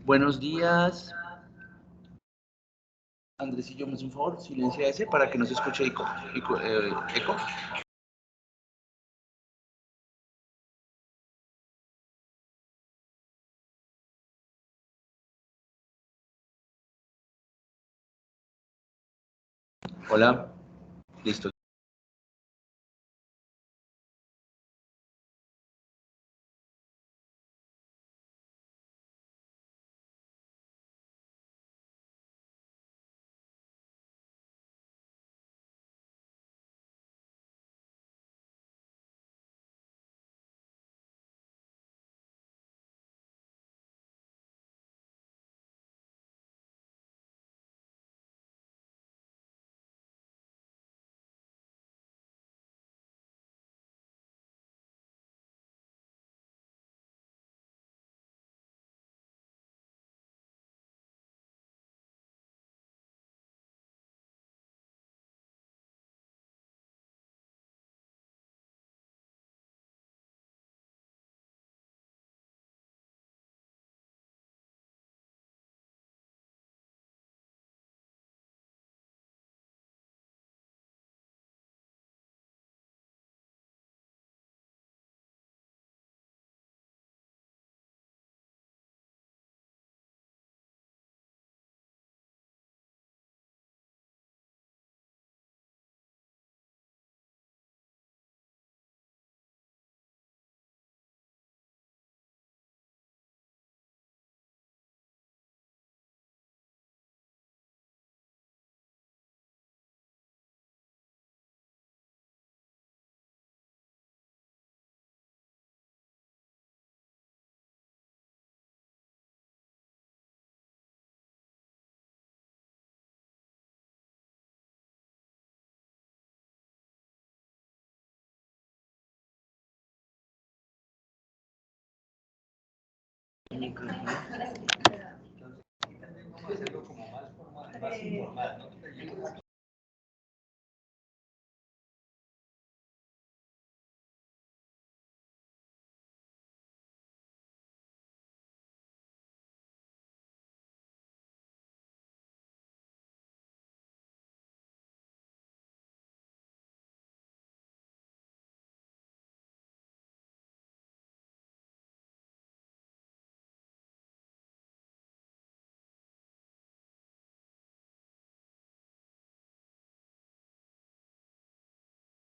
Buenos días. Andresillo, me hace un favor, silencia ese para que no se escuche eco. Eco. Hola. Listo.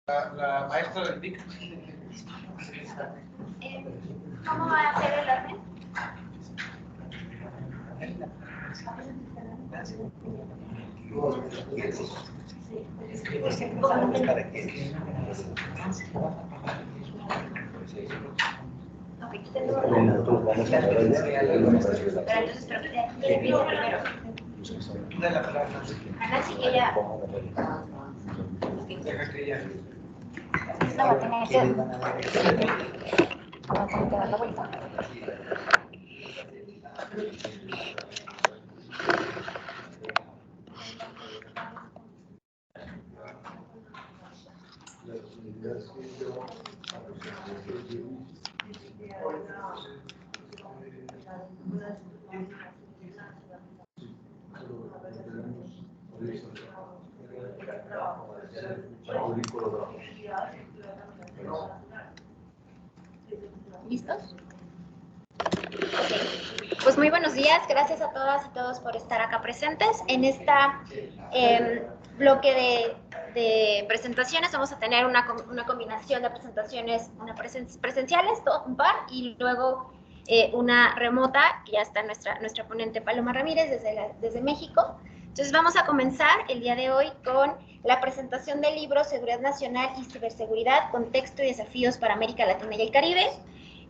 La maestra del TIC. ¿Cómo va a ser el orden? Ana, sí que ella... No, va a tener que dar la vuelta. ¿Listos? Pues muy buenos días, gracias a todas y todos por estar acá presentes en esta bloque de presentaciones. Vamos a tener una combinación de presentaciones, una presenciales, un par, y luego una remota, que ya está nuestra ponente Paloma Ramírez desde México. Entonces vamos a comenzar el día de hoy con la presentación del libro Seguridad Nacional y Ciberseguridad, Contexto y Desafíos para América Latina y el Caribe,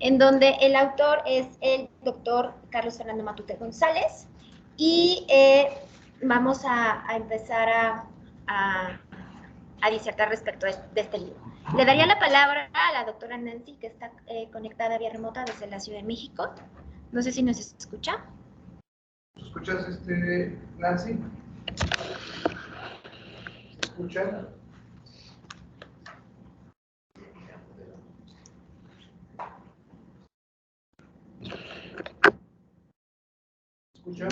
en donde el autor es el doctor Carlos Fernando Matute González. Y vamos a empezar a disertar respecto de este libro. Le daría la palabra a la doctora Nancy, que está conectada vía remota desde la Ciudad de México. No sé si nos escucha. ¿Escuchas, Nancy? ¿Se escucha? ¿Escucha?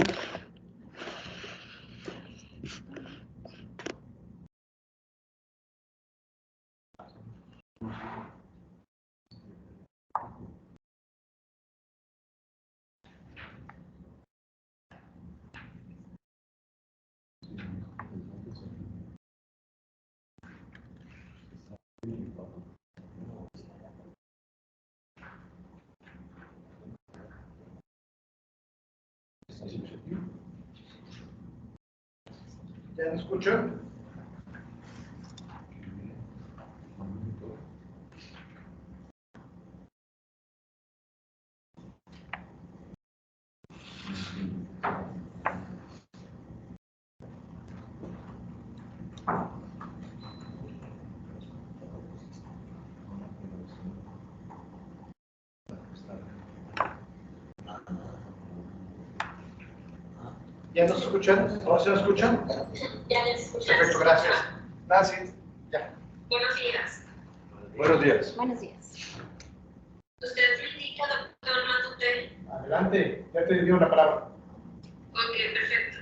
¿Ya me escuchan? ¿Ya nos escuchan? ¿No se escuchan? Ya les escuchas. Perfecto, gracias. Nancy, ya. Buenos días. Buenos días. Buenos días. Usted me indica, doctor Matute. Adelante, ya te dio la palabra. Ok, perfecto.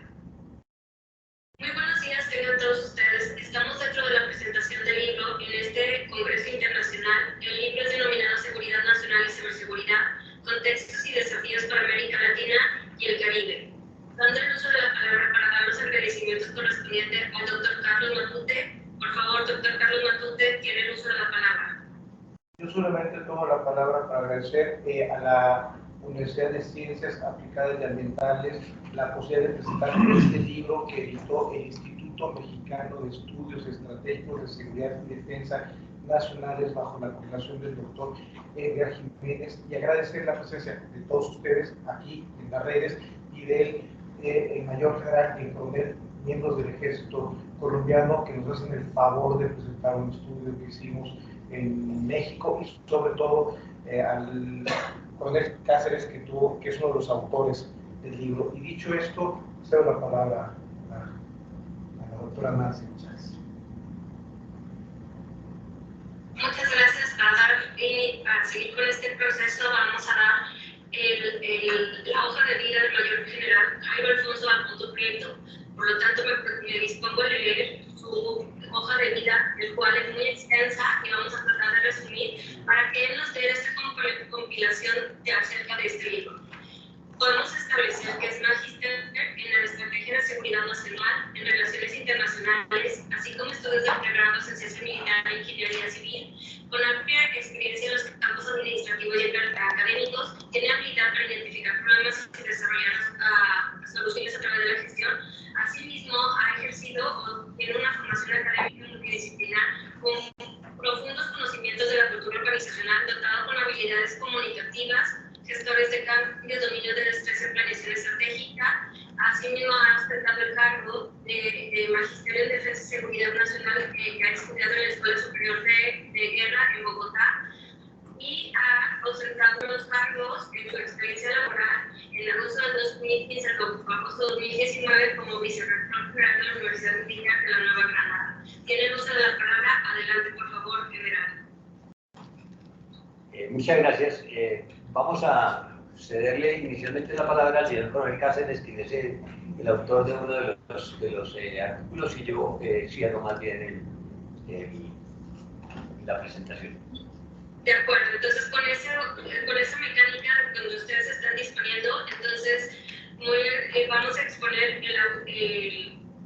Muy buenos días, tengan todos ustedes. Estamos dentro de la presentación del libro en este Congreso Internacional. El libro es denominado Seguridad Nacional y Ciberseguridad, Contextos y Desafíos para América Latina y el Caribe. Dando el uso de la palabra para dar los agradecimientos correspondientes al doctor Carlos Matute. Por favor, doctor Carlos Matute, tiene el uso de la palabra. Yo solamente tomo la palabra para agradecer a la Universidad de Ciencias Aplicadas y Ambientales la posibilidad de presentar este libro que editó el Instituto Mexicano de Estudios Estratégicos de Seguridad y Defensa Nacionales bajo la coordinación del doctor Edgar Jiménez, y agradecer la presencia de todos ustedes aquí en las redes y del mayor general y coronel, miembros del Ejército colombiano, que nos hacen el favor de presentar un estudio que hicimos en México, y sobre todo al coronel Cáceres, que es uno de los autores del libro. Y dicho esto, cedo la palabra a la doctora Nancy. Muchas gracias. Para seguir con este proceso, vamos a dar la hoja de vida del mayor general Jairo Alfonso Aponto Prieto. Por lo tanto, me dispongo a leer su hoja de vida, el cual es muy extensa, y vamos a tratar de resumir para que él nos dé esta compilación acerca de este libro. Podemos establecer que es magíster en la Estrategia de Seguridad Nacional, en Relaciones Internacionales, así como estudios de pregrado en Ciencia Militar e Ingeniería Civil, con amplia experiencia en los campos administrativos y académicos. Tiene habilidad para identificar problemas y desarrollar soluciones a través de la gestión. Asimismo, ha ejercido o tiene una formación académica multidisciplinar con profundos conocimientos de la cultura organizacional, dotado con habilidades comunicativas, gestores de cambios, dominio de destreza en planeación estratégica. Asimismo, ha ostentado el cargo de Magisterio en Defensa y Seguridad Nacional, que ha estudiado en la Escuela Superior de Guerra en Bogotá, y ha ostentado los cargos en su experiencia laboral en agosto del 2015 al agosto de 2019 como vicerrector general de la Universidad Militar de la Nueva Granada. Tiene el uso de la palabra. Adelante, por favor, general. Muchas gracias. Vamos a cederle inicialmente la palabra al señor coronel Cáceres, quien es el autor de uno de los artículos, y yo cierro más bien la presentación. De acuerdo, entonces con esa mecánica donde ustedes están disponiendo, entonces vamos a exponer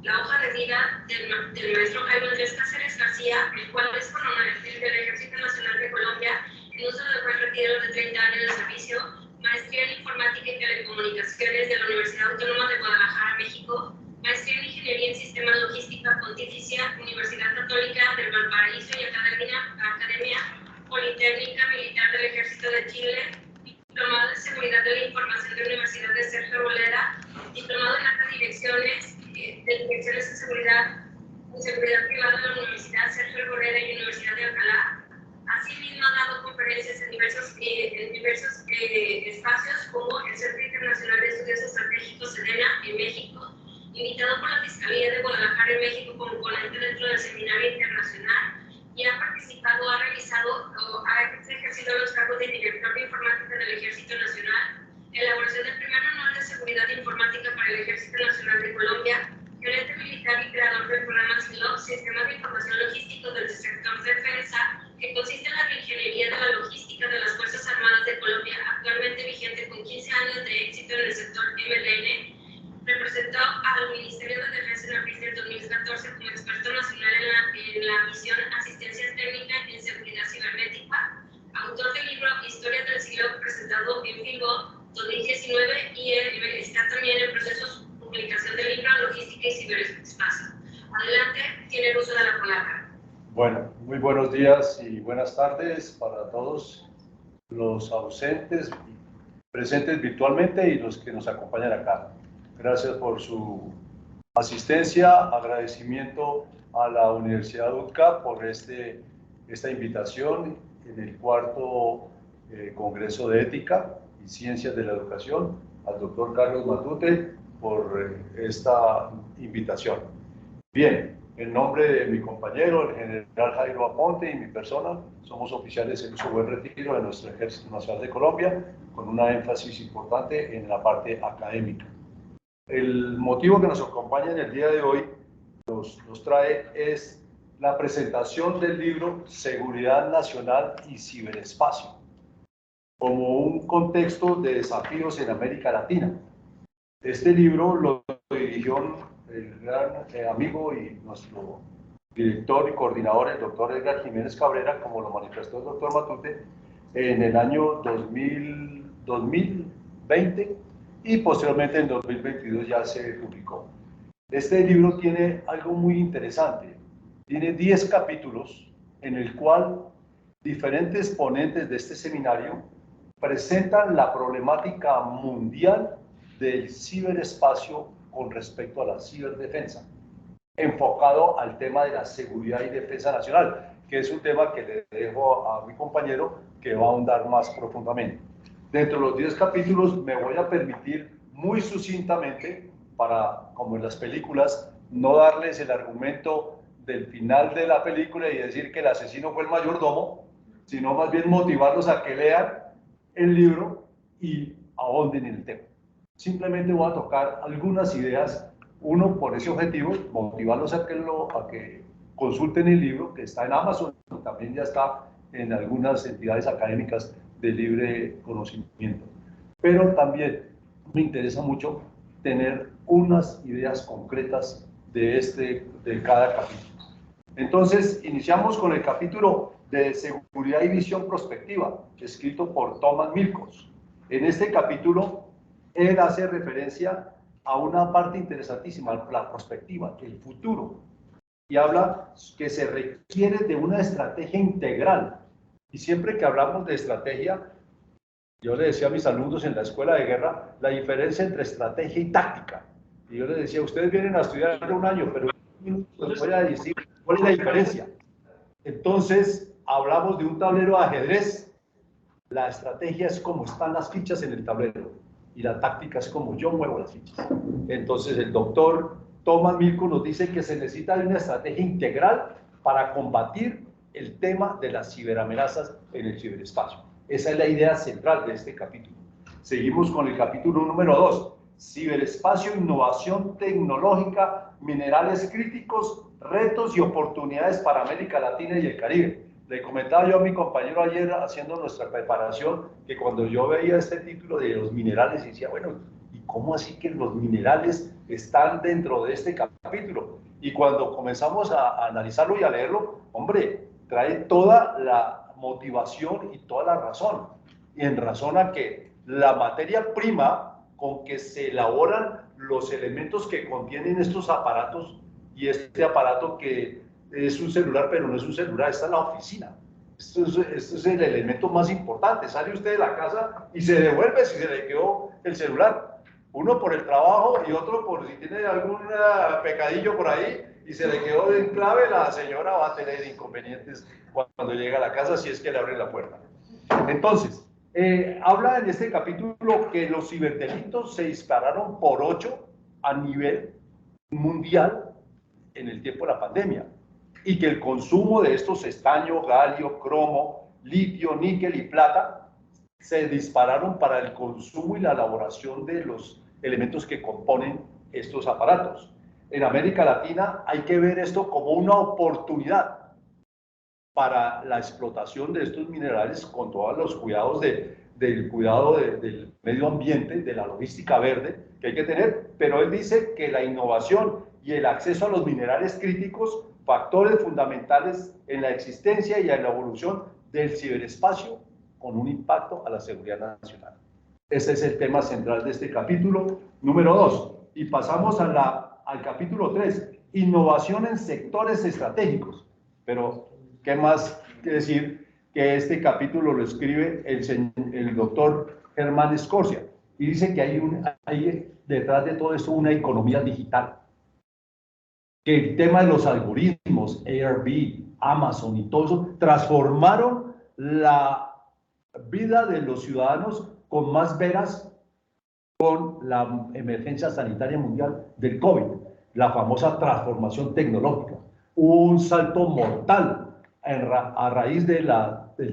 la hoja de vida del maestro Jairo Andrés Cáceres García, el cual es coronel del Ejército Nacional de Colombia, en uso de buen retiro de 30 años de servicio, maestría en Informática y Telecomunicaciones de la Universidad Autónoma de Guadalajara, México, maestría en Ingeniería en Sistemas Logística Pontificia, Universidad Católica del Valparaíso y Academia Politécnica Militar del Ejército de Chile, diplomado en Seguridad de la Información de la Universidad de Sergio Boleda, diplomado en Altas Direcciones en Seguridad Privada de la Universidad Sergio Boleda y Universidad de Alcalá. Asimismo, ha dado conferencias en diversos espacios, como el Centro Internacional de Estudios Estratégicos SEDENA en México, invitado por la Fiscalía de Guadalajara en México como ponente dentro del Seminario Internacional, y ha participado, ha realizado o ha ejercido los cargos de director de informática del Ejército Nacional, elaboración del primer manual de seguridad informática para el Ejército Nacional de Colombia, gerente militar y creador del programa SILOG, Sistema de Información Logístico del Sector Defensa, que consiste en la reingeniería de la logística de las Fuerzas Armadas de Colombia, actualmente vigente con 15 años de éxito en el sector MLN. Representó al Ministerio de Defensa en abril del 2014 como experto nacional en la misión Asistencia Técnica en Seguridad Cibernética, autor del libro Historia del SILOG presentado en Filbo 2019 y está también en proceso de publicación del libro Logística y Ciberespacio. Adelante, tiene el uso de la palabra. Bueno, muy buenos días y buenas tardes para todos los ausentes, presentes virtualmente y los que nos acompañan acá. Gracias por su asistencia, agradecimiento a la Universidad UTCA por esta invitación en el cuarto Congreso de Ética y Ciencias de la Educación, al doctor Carlos Matute por esta invitación. Bien, en nombre de mi compañero, el general Jairo Aponte, y mi persona, somos oficiales en uso buen retiro de nuestro Ejército Nacional de Colombia, con una énfasis importante en la parte académica. El motivo que nos acompaña en el día de hoy nos trae es la presentación del libro Seguridad Nacional y Ciberespacio, como un contexto de desafíos en América Latina. Este libro lo dirigió el gran amigo y nuestro director y coordinador, el doctor Edgar Jiménez Cabrera, como lo manifestó el doctor Matute, en el año 2020 y posteriormente en 2022 ya se publicó. Este libro tiene algo muy interesante. Tiene 10 capítulos en el cual diferentes ponentes de este seminario presentan la problemática mundial del ciberespacio con respecto a la ciberdefensa, enfocado al tema de la seguridad y defensa nacional, que es un tema que le dejo a mi compañero que va a ahondar más profundamente. Dentro de los 10 capítulos me voy a permitir muy sucintamente, para, como en las películas, no darles el argumento del final de la película y decir que el asesino fue el mayordomo, sino más bien motivarlos a que lean el libro y ahonden en el tema. Simplemente voy a tocar algunas ideas, uno por ese objetivo, motivarlos a que consulten el libro, que está en Amazon, también ya está en algunas entidades académicas de libre conocimiento. Pero también me interesa mucho tener unas ideas concretas de cada capítulo. Entonces, iniciamos con el capítulo de Seguridad y Visión Prospectiva, escrito por Thomas Milkos. En este capítulo, él hace referencia a una parte interesantísima, la prospectiva, el futuro, y habla que se requiere de una estrategia integral. Y siempre que hablamos de estrategia, yo le decía a mis alumnos en la escuela de guerra la diferencia entre estrategia y táctica. Y yo les decía, ustedes vienen a estudiar un año, pero les voy a decir cuál es la diferencia. Entonces, hablamos de un tablero de ajedrez. La estrategia es cómo están las fichas en el tablero y la táctica es cómo yo muevo las fichas. Entonces, el doctor Thomas Milkos nos dice que se necesita de una estrategia integral para combatir el tema de las ciberamenazas en el ciberespacio. Esa es la idea central de este capítulo. Seguimos con el capítulo número 2, ciberespacio, innovación tecnológica, minerales críticos, retos y oportunidades para América Latina y el Caribe. Le comentaba yo a mi compañero ayer haciendo nuestra preparación que cuando yo veía este título de los minerales decía, bueno, ¿y cómo así que los minerales están dentro de este capítulo. Y cuando comenzamos a analizarlo y a leerlo, hombre, trae toda la motivación y toda la razón. Y en razón a que la materia prima con que se elaboran los elementos que contienen estos aparatos, y este aparato que es un celular, pero no es un celular, está en la oficina. Esto es el elemento más importante. Sale usted de la casa y se devuelve si se le quedó el celular. Uno por el trabajo y otro por si tiene algún pecadillo por ahí y se le quedó en clave, la señora va a tener inconvenientes cuando llega a la casa si es que le abren la puerta. Entonces, habla en este capítulo que los ciberdelitos se dispararon por 8 a nivel mundial en el tiempo de la pandemia y que el consumo de estos estaño, galio, cromo, litio, níquel y plata se dispararon para el consumo y la elaboración de los elementos que componen estos aparatos. En América Latina hay que ver esto como una oportunidad para la explotación de estos minerales con todos los cuidados del cuidado del medio ambiente, de la logística verde que hay que tener, pero él dice que la innovación y el acceso a los minerales críticos, factores fundamentales en la existencia y en la evolución del ciberespacio con un impacto a la seguridad nacional. Ese es el tema central de este capítulo número 2. Y pasamos al capítulo 3, innovación en sectores estratégicos. Pero, ¿qué más que decir? Que este capítulo lo escribe el doctor Germán Scorsia y dice que hay detrás de todo esto una economía digital. Que el tema de los algoritmos, Airbnb, Amazon y todo eso, transformaron la vida de los ciudadanos con más veras con la emergencia sanitaria mundial del COVID, la famosa transformación tecnológica. Hubo un salto mortal a raíz del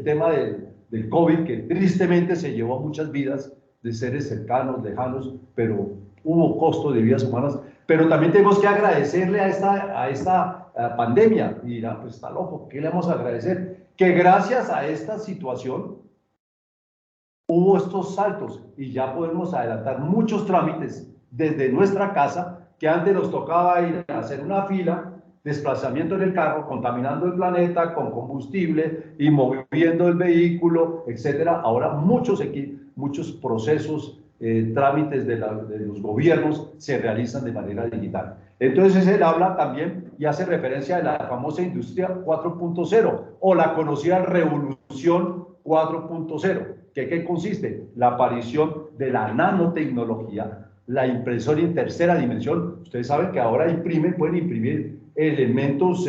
tema del COVID, que tristemente se llevó a muchas vidas de seres cercanos, lejanos, pero hubo costo de vidas humanas. Pero también tenemos que agradecerle a esta pandemia. Y dirá, pues está loco, ¿qué le vamos a agradecer? Que gracias a esta situación hubo estos saltos y ya podemos adelantar muchos trámites desde nuestra casa, que antes nos tocaba ir a hacer una fila, desplazamiento en el carro, contaminando el planeta con combustible y moviendo el vehículo, etcétera. Ahora muchos procesos, trámites de los gobiernos se realizan de manera digital. Entonces él habla también y hace referencia a la famosa industria 4.0 o la conocida revolución 4.0. ¿Qué consiste? La aparición de la nanotecnología, la impresora en tercera dimensión. Ustedes saben que ahora pueden imprimir elementos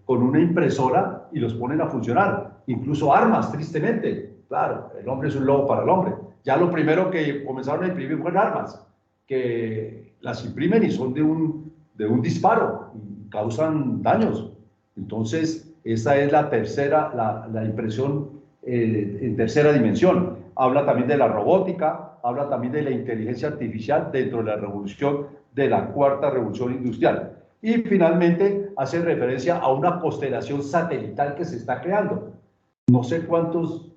con una impresora y los ponen a funcionar. Incluso armas, tristemente. Claro, el hombre es un lobo para el hombre. Ya lo primero que comenzaron a imprimir fueron armas, que las imprimen y son de un disparo y causan daños. Entonces, esa es la tercera, la impresión en tercera dimensión. Habla también de la robótica, habla también de la inteligencia artificial dentro de la revolución, de la cuarta revolución industrial. Y finalmente hace referencia a una constelación satelital que se está creando. No sé cuántos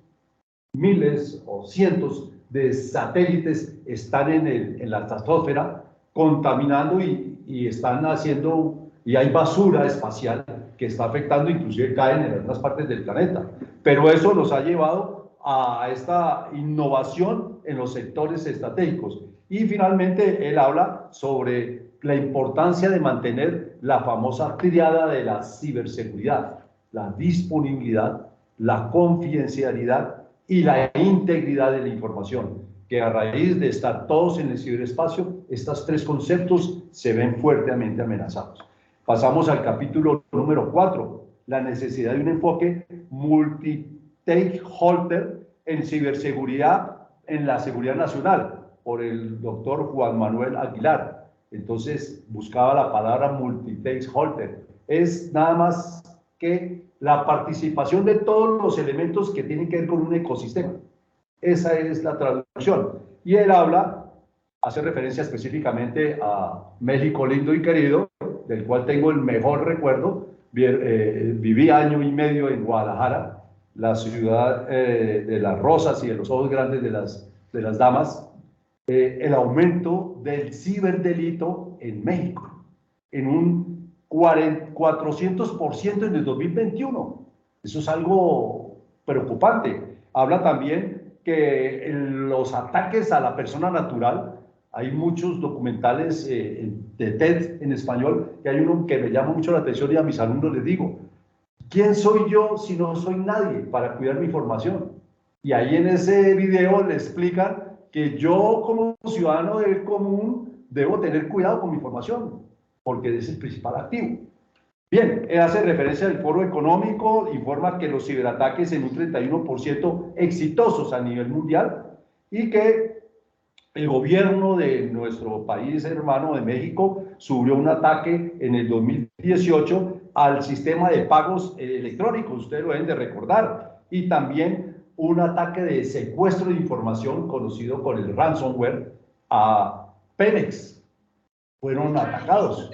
miles o cientos de satélites están en la estratosfera contaminando y están haciendo, y hay basura espacial que está afectando, inclusive caen en algunas partes del planeta. Pero eso nos ha llevado a esta innovación en los sectores estratégicos. Y finalmente él habla sobre la importancia de mantener la famosa tríada de la ciberseguridad, la disponibilidad, la confidencialidad y la integridad de la información, que a raíz de estar todos en el ciberespacio, estos tres conceptos se ven fuertemente amenazados. Pasamos al capítulo número 4, la necesidad de un enfoque multi-stakeholder en ciberseguridad en la seguridad nacional, por el doctor Juan Manuel Aguilar. Entonces buscaba la palabra multi-stakeholder. Es nada más que la participación de todos los elementos que tienen que ver con un ecosistema. Esa es la traducción. Y él hace referencia específicamente a México lindo y querido, del cual tengo el mejor recuerdo. Viví año y medio en Guadalajara, la ciudad de las rosas y de los ojos grandes de las damas. el aumento del ciberdelito en México, en un 400% en el 2021. Eso es algo preocupante. Habla también que los ataques a la persona natural, hay muchos documentales de TED en español, que hay uno que me llama mucho la atención y a mis alumnos les digo, ¿quién soy yo si no soy nadie para cuidar mi información? Y ahí en ese video le explican que yo como ciudadano del común debo tener cuidado con mi información, porque es el principal activo. Bien, hace referencia al Foro Económico, informa que los ciberataques en un 31% exitosos a nivel mundial y que el gobierno de nuestro país hermano de México sufrió un ataque en el 2018 al sistema de pagos electrónicos, ustedes lo deben de recordar, y también un ataque de secuestro de información conocido con el ransomware a Pemex. Fueron atacados.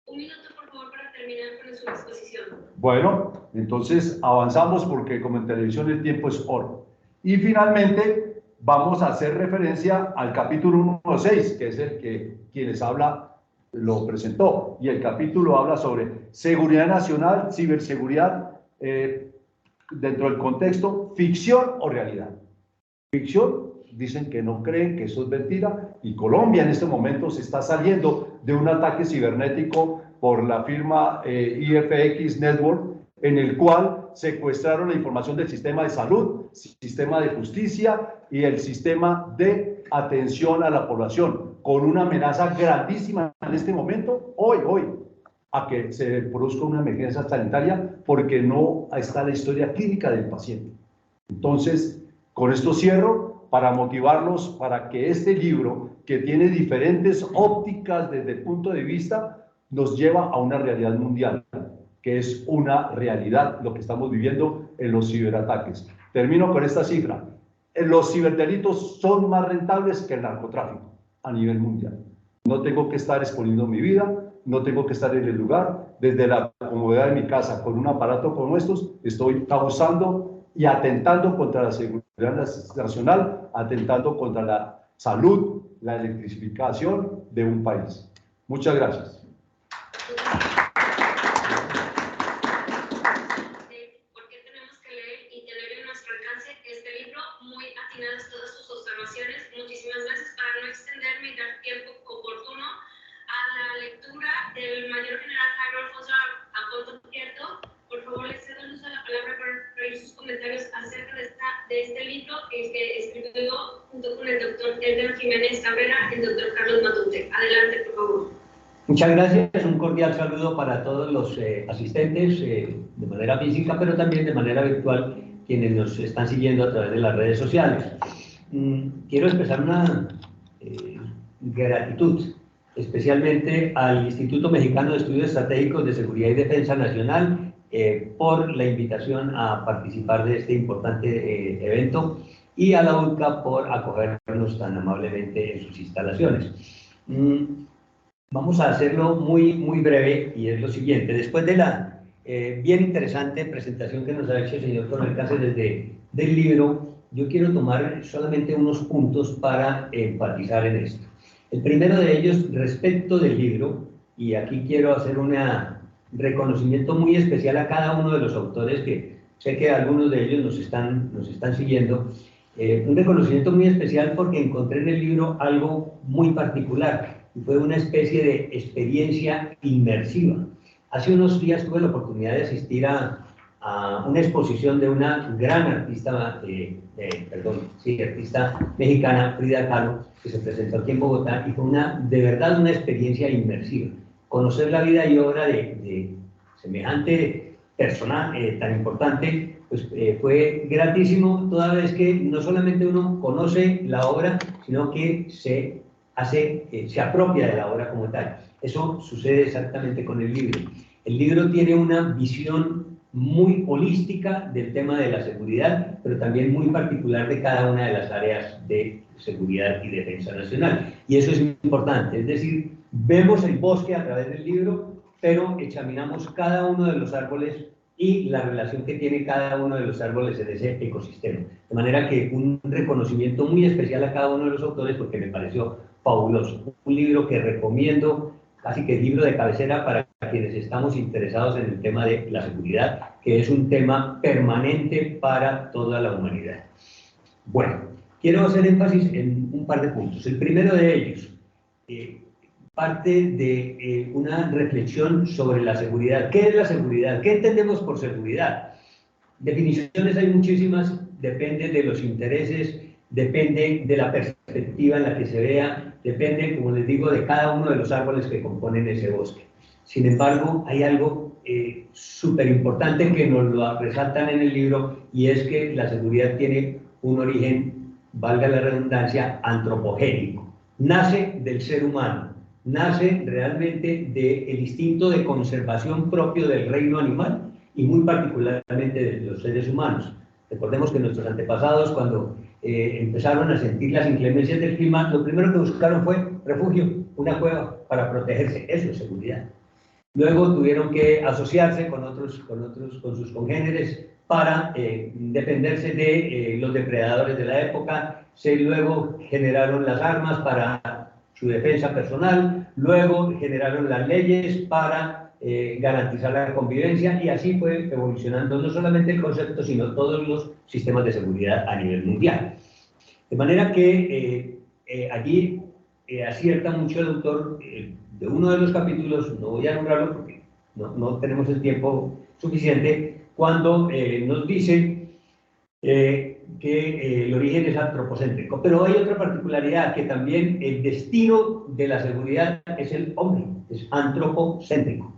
Un minuto, por favor, para terminar con su exposición. Bueno, entonces avanzamos porque como en televisión el tiempo es oro. Y finalmente vamos a hacer referencia al capítulo 1.6, que es el que quienes habla lo presentó. Y el capítulo habla sobre seguridad nacional, ciberseguridad, dentro del contexto ficción o realidad. Ficción, dicen que no creen, que eso es mentira, y Colombia en este momento se está saliendo de un ataque cibernético por la firma IFX Network, en el cual secuestraron la información del sistema de salud, sistema de justicia y el sistema de atención a la población, con una amenaza grandísima en este momento, hoy, a que se produzca una emergencia sanitaria porque no está la historia clínica del paciente. Entonces, con esto cierro para motivarlos para que este libro, que tiene diferentes ópticas desde el punto de vista, nos lleva a una realidad mundial, que es una realidad lo que estamos viviendo en los ciberataques. Termino con esta cifra. Los ciberdelitos son más rentables que el narcotráfico a nivel mundial. No tengo que estar exponiendo mi vida, no tengo que estar en el lugar. Desde la comodidad de mi casa, con un aparato como estos, estoy causando y atentando contra la seguridad nacional, atentando contra la salud, la electrificación de un país. Muchas gracias. Porque tenemos que leer y tener en nuestro alcance este libro, muy atinadas todas sus observaciones. Muchísimas gracias. Para no extenderme y dar tiempo oportuno a la lectura del mayor general Jairo Alfonso Aponto Prieto, por favor le cedo el uso de la palabra para reír sus comentarios acerca de este libro que escribió junto con el doctor Edgar Jiménez Cabrera, el doctor Carlos Matute. Adelante, por favor. Muchas gracias, un cordial saludo para todos los asistentes de manera física, pero también de manera virtual, quienes nos están siguiendo a través de las redes sociales. Quiero expresar una gratitud, especialmente al Instituto Mexicano de Estudios Estratégicos de Seguridad y Defensa Nacional por la invitación a participar de este importante evento y a la UNCA por acogernos tan amablemente en sus instalaciones. Vamos a hacerlo muy breve y es lo siguiente. Después de la bien interesante presentación que nos ha hecho el señor Coronel Cáceres del libro, yo quiero tomar solamente unos puntos para enfatizar en esto. El primero de ellos, respecto del libro, y aquí quiero hacer un reconocimiento muy especial a cada uno de los autores, que sé que algunos de ellos nos están siguiendo, un reconocimiento muy especial porque encontré en el libro algo muy particular, y fue una especie de experiencia inmersiva. Hace unos días tuve la oportunidad de asistir a una exposición de una gran artista, artista mexicana, Frida Kahlo, que se presentó aquí en Bogotá, y fue de verdad una experiencia inmersiva. Conocer la vida y obra de semejante persona tan importante, pues fue gratísimo, toda vez que no solamente uno conoce la obra, sino que se apropia de la obra como tal. Eso sucede exactamente con el libro. El libro tiene una visión muy holística del tema de la seguridad, pero también muy particular de cada una de las áreas de seguridad y defensa nacional. Y eso es importante, es decir, vemos el bosque a través del libro, pero examinamos cada uno de los árboles y la relación que tiene cada uno de los árboles en ese ecosistema. De manera que un reconocimiento muy especial a cada uno de los autores porque me pareció fabuloso. Un libro que recomiendo, casi que libro de cabecera para quienes estamos interesados en el tema de la seguridad, que es un tema permanente para toda la humanidad. Bueno, quiero hacer énfasis en un par de puntos. El primero de ellos, parte de una reflexión sobre la seguridad. ¿Qué es la seguridad? ¿Qué entendemos por seguridad? Definiciones hay muchísimas, depende de los intereses, depende de la perspectiva en la que se vea, depende, como les digo, de cada uno de los árboles que componen ese bosque. Sin embargo, hay algo súper importante que nos lo resaltan en el libro, y es que la seguridad tiene un origen, valga la redundancia, antropogénico. Nace del ser humano, nace realmente del instinto de conservación propio del reino animal y muy particularmente de los seres humanos. Recordemos que nuestros antepasados, cuando empezaron a sentir las inclemencias del clima, lo primero que buscaron fue refugio, una cueva para protegerse. Eso es seguridad. Luego tuvieron que asociarse con sus congéneres para defenderse de los depredadores de la época. Luego generaron las armas para su defensa personal, luego generaron las leyes para garantizar la convivencia, y así fue evolucionando no solamente el concepto, sino todos los sistemas de seguridad a nivel mundial. De manera que allí acierta mucho el autor de uno de los capítulos, no voy a nombrarlo porque no tenemos el tiempo suficiente, cuando nos dice que el origen es antropocéntrico. Pero hay otra particularidad, que también el destino de la seguridad es el hombre, es antropocéntrico.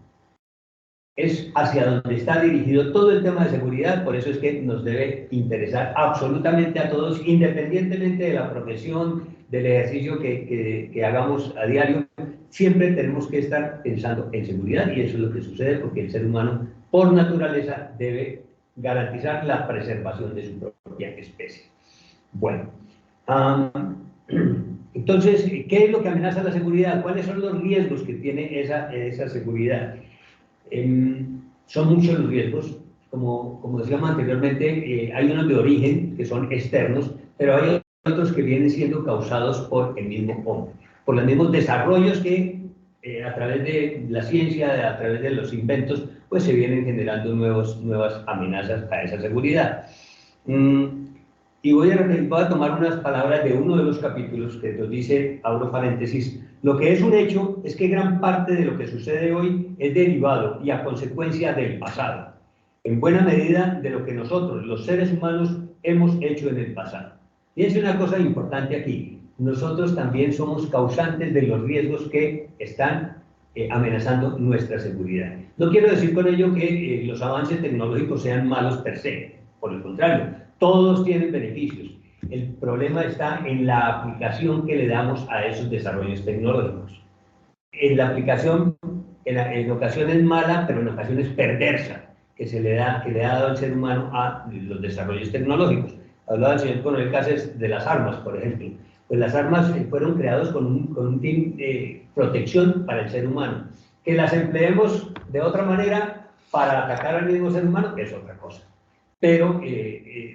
Es hacia donde está dirigido todo el tema de seguridad, por eso es que nos debe interesar absolutamente a todos, independientemente de la profesión, del ejercicio que hagamos a diario. Siempre tenemos que estar pensando en seguridad, y eso es lo que sucede porque el ser humano, por naturaleza, debe garantizar la preservación de su propia especie. Bueno, entonces, ¿qué es lo que amenaza la seguridad? ¿Cuáles son los riesgos que tiene esa seguridad? Son muchos los riesgos, como decíamos anteriormente, hay unos de origen que son externos, pero hay otros que vienen siendo causados por el mismo hombre, por los mismos desarrollos que a través de la ciencia, a través de los inventos, pues se vienen generando nuevas amenazas a esa seguridad. Y voy a tomar unas palabras de uno de los capítulos que nos dice, abro paréntesis: lo que es un hecho es que gran parte de lo que sucede hoy es derivado y a consecuencia del pasado, en buena medida de lo que nosotros, los seres humanos, hemos hecho en el pasado. Fíjense una cosa importante aquí: nosotros también somos causantes de los riesgos que están amenazando nuestra seguridad. No quiero decir con ello que los avances tecnológicos sean malos per se, por el contrario, todos tienen beneficios. El problema está en la aplicación que le damos a esos desarrollos tecnológicos. En la aplicación, en ocasiones mala, pero en ocasiones perversa, que le ha dado el ser humano a los desarrollos tecnológicos. Hablaba el señor Coronel Cáceres de las armas, por ejemplo. Pues las armas fueron creadas con un fin de protección para el ser humano. Que las empleemos de otra manera para atacar al mismo ser humano es otra cosa. Pero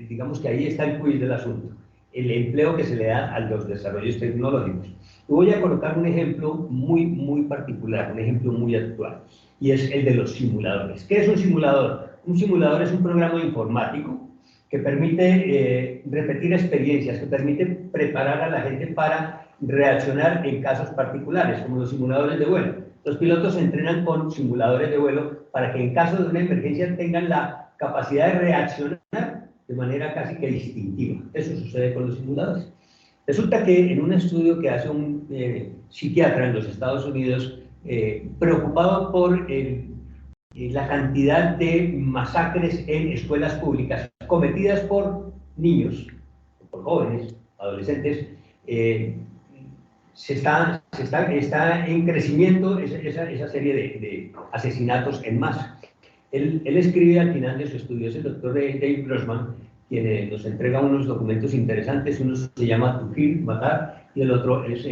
digamos que ahí está el quiz del asunto, el empleo que se le da a los desarrollos tecnológicos. Y voy a colocar un ejemplo muy particular, un ejemplo muy actual, y es el de los simuladores. ¿Qué es un simulador? Un simulador es un programa informático que permite repetir experiencias, que permite preparar a la gente para reaccionar en casos particulares, como los simuladores de vuelo. Los pilotos se entrenan con simuladores de vuelo para que en caso de una emergencia tengan la capacidad de reaccionar de manera casi que instintiva. Eso sucede con los simuladores. Resulta que en un estudio que hace un psiquiatra en los Estados Unidos, preocupado por la cantidad de masacres en escuelas públicas cometidas por niños, por jóvenes, adolescentes, está en crecimiento esa serie de asesinatos en masa. Él escribe al final de su estudio, es el doctor Dave Grossman, quien nos entrega unos documentos interesantes. Uno se llama To Kill, Matar, y el otro es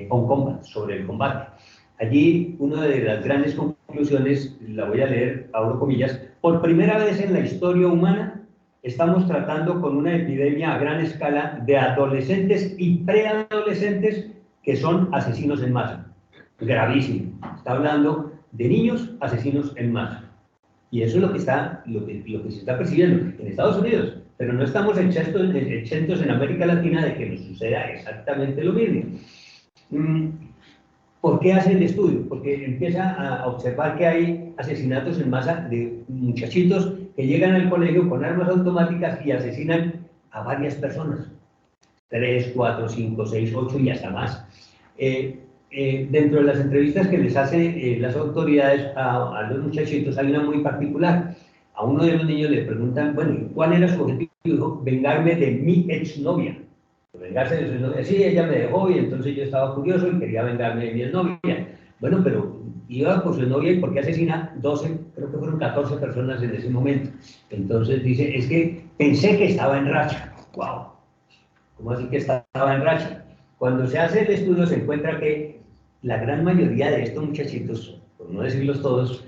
On Combat, sobre el combate. Allí, una de las grandes conclusiones conclusiones, la voy a leer, abro comillas: por primera vez en la historia humana estamos tratando con una epidemia a gran escala de adolescentes y preadolescentes que son asesinos en masa. Gravísimo. Está hablando de niños asesinos en masa. Y eso es lo que se está percibiendo en Estados Unidos. Pero no estamos exentos en América Latina de que nos suceda exactamente lo mismo. ¿Por qué hace el estudio? Porque empieza a observar que hay asesinatos en masa de muchachitos que llegan al colegio con armas automáticas y asesinan a varias personas. 3, 4, 5, 6, 8 y hasta más. Dentro de las entrevistas que les hacen las autoridades a los muchachitos hay una muy particular. A uno de los niños le preguntan, bueno, ¿cuál era su objetivo? Dijo, vengarme de mi exnovia. Vengarse de su exnovia. Sí, ella me dejó y entonces yo estaba curioso y quería vengarme de mi exnovia. Bueno, pero iba por su exnovia y ¿por qué asesina 12, creo que fueron 14 personas en ese momento? Entonces dice, es que pensé que estaba en racha. ¡Wow! ¿Cómo así que estaba en racha? Cuando se hace el estudio se encuentra que la gran mayoría de estos muchachitos, por no decirlos todos,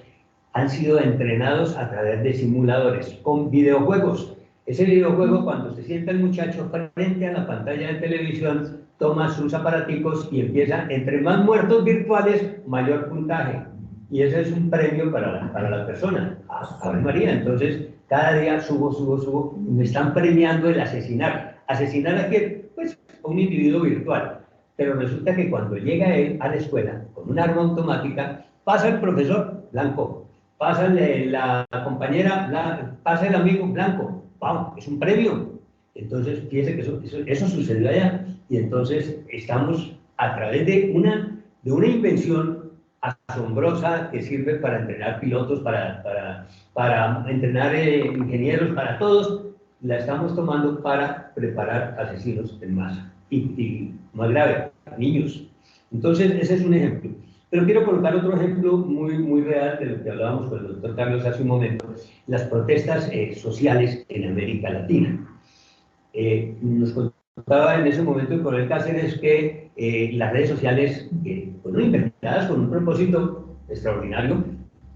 han sido entrenados a través de simuladores, con videojuegos. Ese videojuego, cuando se sienta el muchacho frente a la pantalla de televisión, toma sus aparaticos y empieza, entre más muertos virtuales, mayor puntaje. Y ese es un premio para la persona. Ave María, entonces cada día subo, me están premiando el asesinar. ¿Asesinar a quién? Pues a un individuo virtual. Pero resulta que cuando llega él a la escuela con un arma automática, pasa el profesor blanco, pasa la compañera, pasa el amigo blanco. ¡Vamos! Es un premio. Entonces, fíjese que eso sucedió allá. Y entonces estamos a través de una invención asombrosa que sirve para entrenar pilotos, para entrenar ingenieros, para todos, la estamos tomando para preparar asesinos en masa. Y más grave, niños. Entonces, ese es un ejemplo. Pero quiero colocar otro ejemplo muy real de lo que hablábamos con el doctor Carlos hace un momento, las protestas sociales en América Latina. Nos contaba en ese momento el coronel Cáceres que las redes sociales fueron inventadas con un propósito extraordinario,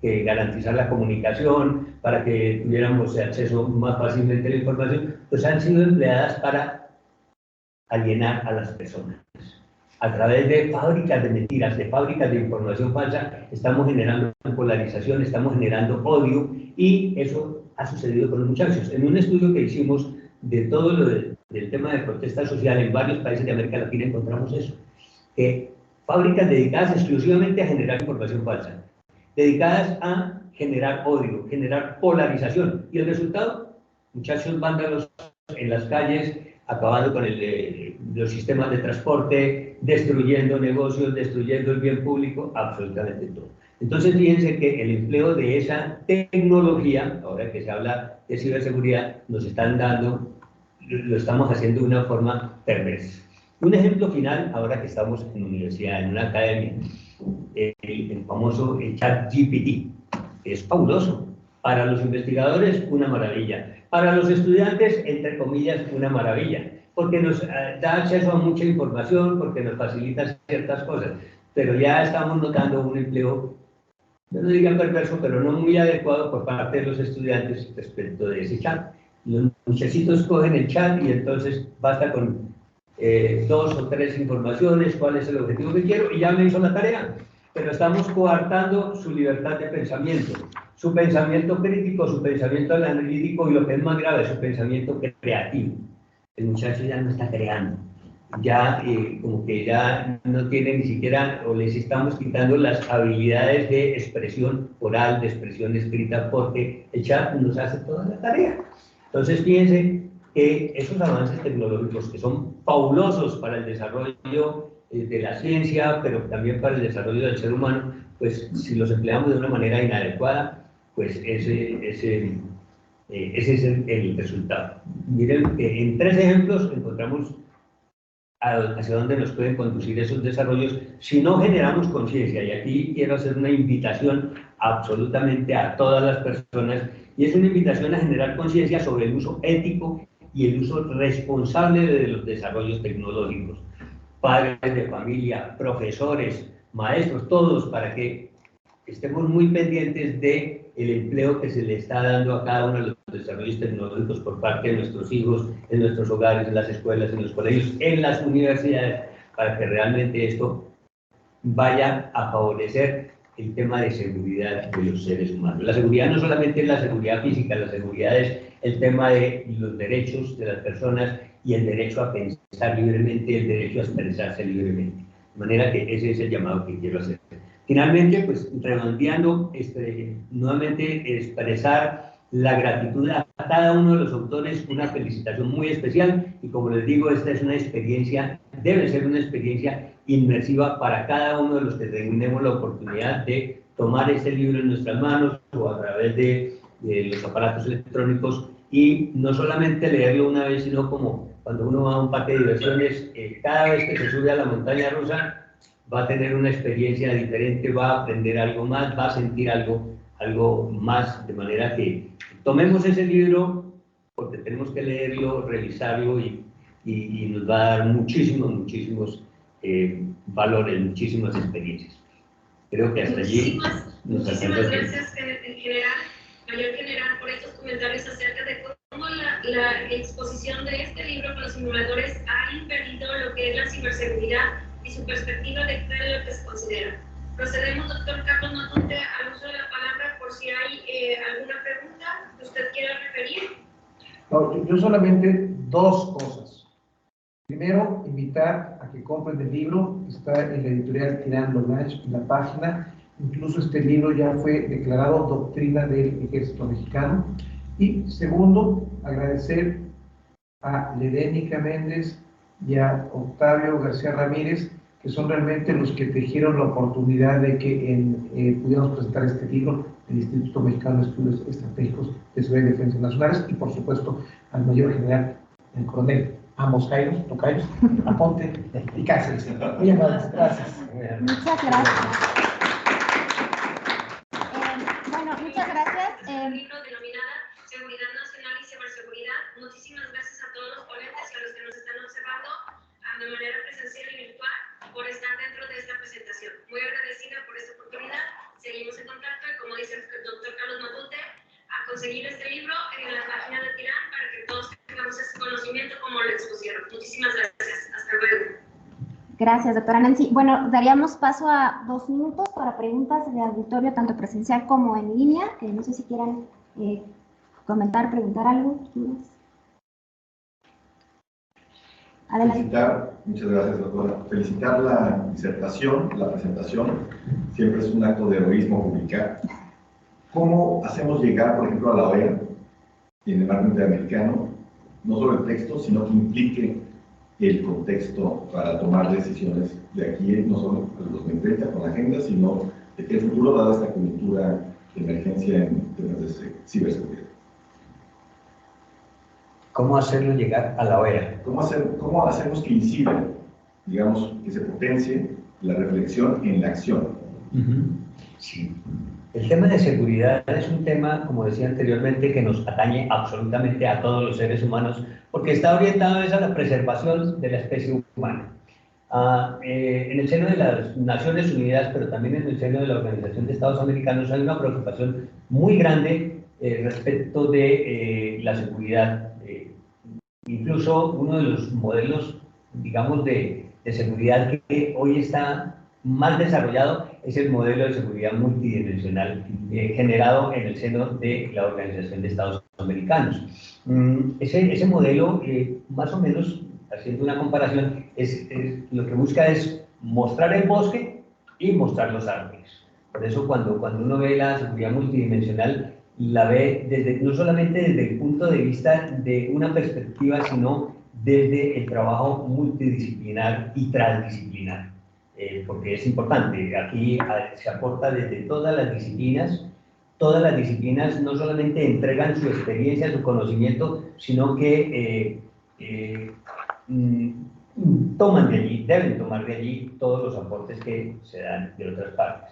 que garantizar la comunicación, para que tuviéramos acceso más fácilmente a la información, pues han sido empleadas para alienar a las personas. A través de fábricas de mentiras, de fábricas de información falsa, estamos generando polarización, estamos generando odio, y eso ha sucedido con los muchachos. En un estudio que hicimos de todo lo del tema de protesta social en varios países de América Latina, encontramos eso, que fábricas dedicadas exclusivamente a generar información falsa, dedicadas a generar odio, generar polarización, y el resultado, muchachos vándalos en las calles, acabando con los sistemas de transporte, destruyendo negocios, destruyendo el bien público, absolutamente todo. Entonces, fíjense que el empleo de esa tecnología, ahora que se habla de ciberseguridad, nos están dando, lo estamos haciendo de una forma perversa. Un ejemplo final, ahora que estamos en universidad, en una academia, el famoso ChatGPT, es fabuloso. Para los investigadores, una maravilla. Para los estudiantes, entre comillas, una maravilla, porque nos da acceso a mucha información, porque nos facilita ciertas cosas, pero ya estamos notando un empleo, no digan perverso, pero no muy adecuado por parte de los estudiantes respecto de ese chat. Los muchachitos cogen el chat y entonces basta con 2 o 3 informaciones, cuál es el objetivo que quiero, y ya me hizo la tarea. Pero estamos coartando su libertad de pensamiento, su pensamiento crítico, su pensamiento analítico, y lo que es más grave, su pensamiento creativo. El muchacho ya no está creando, ya como que ya no tiene ni siquiera, o les estamos quitando las habilidades de expresión oral, de expresión escrita, porque el chat nos hace toda la tarea. Entonces, fíjense que esos avances tecnológicos, que son fabulosos para el desarrollo de la ciencia, pero también para el desarrollo del ser humano, pues si los empleamos de una manera inadecuada, pues ese es el resultado. Miren que en 3 ejemplos encontramos hacia dónde nos pueden conducir esos desarrollos si no generamos conciencia. Y aquí quiero hacer una invitación absolutamente a todas las personas, y es una invitación a generar conciencia sobre el uso ético y el uso responsable de los desarrollos tecnológicos. Padres de familia, profesores, maestros, todos, para que estemos muy pendientes de el empleo que se le está dando a cada uno de los desarrollos tecnológicos por parte de nuestros hijos, en nuestros hogares, en las escuelas, en los colegios, en las universidades, para que realmente esto vaya a favorecer el tema de seguridad de los seres humanos. La seguridad no solamente es la seguridad física, la seguridad es el tema de los derechos de las personas y el derecho a pensar libremente, el derecho a expresarse libremente. De manera que ese es el llamado que quiero hacer. Finalmente, pues redondeando, nuevamente expresar la gratitud a cada uno de los autores, una felicitación muy especial, y como les digo, esta es una experiencia, debe ser una experiencia inmersiva para cada uno de los que tenemos la oportunidad de tomar este libro en nuestras manos o a través de los aparatos electrónicos, y no solamente leerlo una vez, sino como cuando uno va a un parque de diversiones, cada vez que se sube a la montaña rusa va a tener una experiencia diferente, va a aprender algo más, va a sentir algo más, de manera que tomemos ese libro porque tenemos que leerlo, revisarlo y nos va a dar muchísimos valores, muchísimas experiencias. Creo que hasta allí muchísimas gracias en general, mayor general, por estos comentarios acerca de cómo la exposición de este libro con los simuladores ha impedido lo que es la ciberseguridad y su perspectiva de qué es lo que se considera. Procedemos, doctor Carlos Matute, al uso de la palabra por si hay alguna pregunta que usted quiera referir. No, yo solamente dos cosas. Primero, invitar a que compren el libro, está en la editorial Tirando Lunch, en la página. Incluso este libro ya fue declarado doctrina del Ejército Mexicano. Y segundo, agradecer a Lerénica Méndez y a Octavio García Ramírez, que son realmente los que tejieron la oportunidad de que pudiéramos presentar este libro del Instituto Mexicano de Estudios Estratégicos de Seguridad y Defensa Nacionales, y por supuesto al mayor general, el coronel Amos Jairos, Tocayos, Aponte y Cáceres. Muy amables, gracias. Muchas gracias. Bueno, muchas gracias. El libro denominada Seguridad Nacional y Ciberseguridad. Muchísimas gracias a todos los ponentes y a los que nos están observando de manera presencial y virtual por estar dentro de esta presentación. Muy agradecida por esta oportunidad. Seguimos en contacto y, como dice el doctor Carlos Matute, a conseguir este libro en la página de Tirán para que todos tengamos ese conocimiento como lo expusieron. Muchísimas gracias. Hasta luego. Gracias, doctora Nancy. Bueno, daríamos paso a 2 minutos para preguntas de auditorio, tanto presencial como en línea. No sé si quieran comentar, preguntar algo. Adelante. Muchas gracias, doctora. Felicitar la disertación, la presentación. Siempre es un acto de heroísmo publicar. ¿Cómo hacemos llegar, por ejemplo, a la OEA y en el marco interamericano, no solo el texto, sino que implique el contexto para tomar decisiones de aquí, no solo al 2030 con la agenda, sino de qué futuro, dada esta coyuntura de emergencia en temas de ciberseguridad? ¿Cómo hacerlo llegar a la OEA? ¿Cómo hacemos que incida, digamos, que se potencie la reflexión en la acción? Sí. El tema de seguridad es un tema, como decía anteriormente, que nos atañe absolutamente a todos los seres humanos, porque está orientado a la preservación de la especie humana. En el seno de las Naciones Unidas, pero también en el seno de la Organización de Estados Americanos, hay una preocupación muy grande respecto de la seguridad. Incluso uno de los modelos, digamos, de seguridad que hoy está más desarrollado es el modelo de seguridad multidimensional generado en el seno de la Organización de Estados Americanos. Ese modelo, más o menos, haciendo una comparación, lo que busca es mostrar el bosque y mostrar los árboles. Por eso cuando uno ve la seguridad multidimensional, la ve no solamente desde el punto de vista de una perspectiva, sino desde el trabajo multidisciplinar y transdisciplinar. Porque es importante, aquí se aporta desde todas las disciplinas no solamente entregan su experiencia, su conocimiento, sino que toman de allí, deben tomar de allí todos los aportes que se dan de otras partes.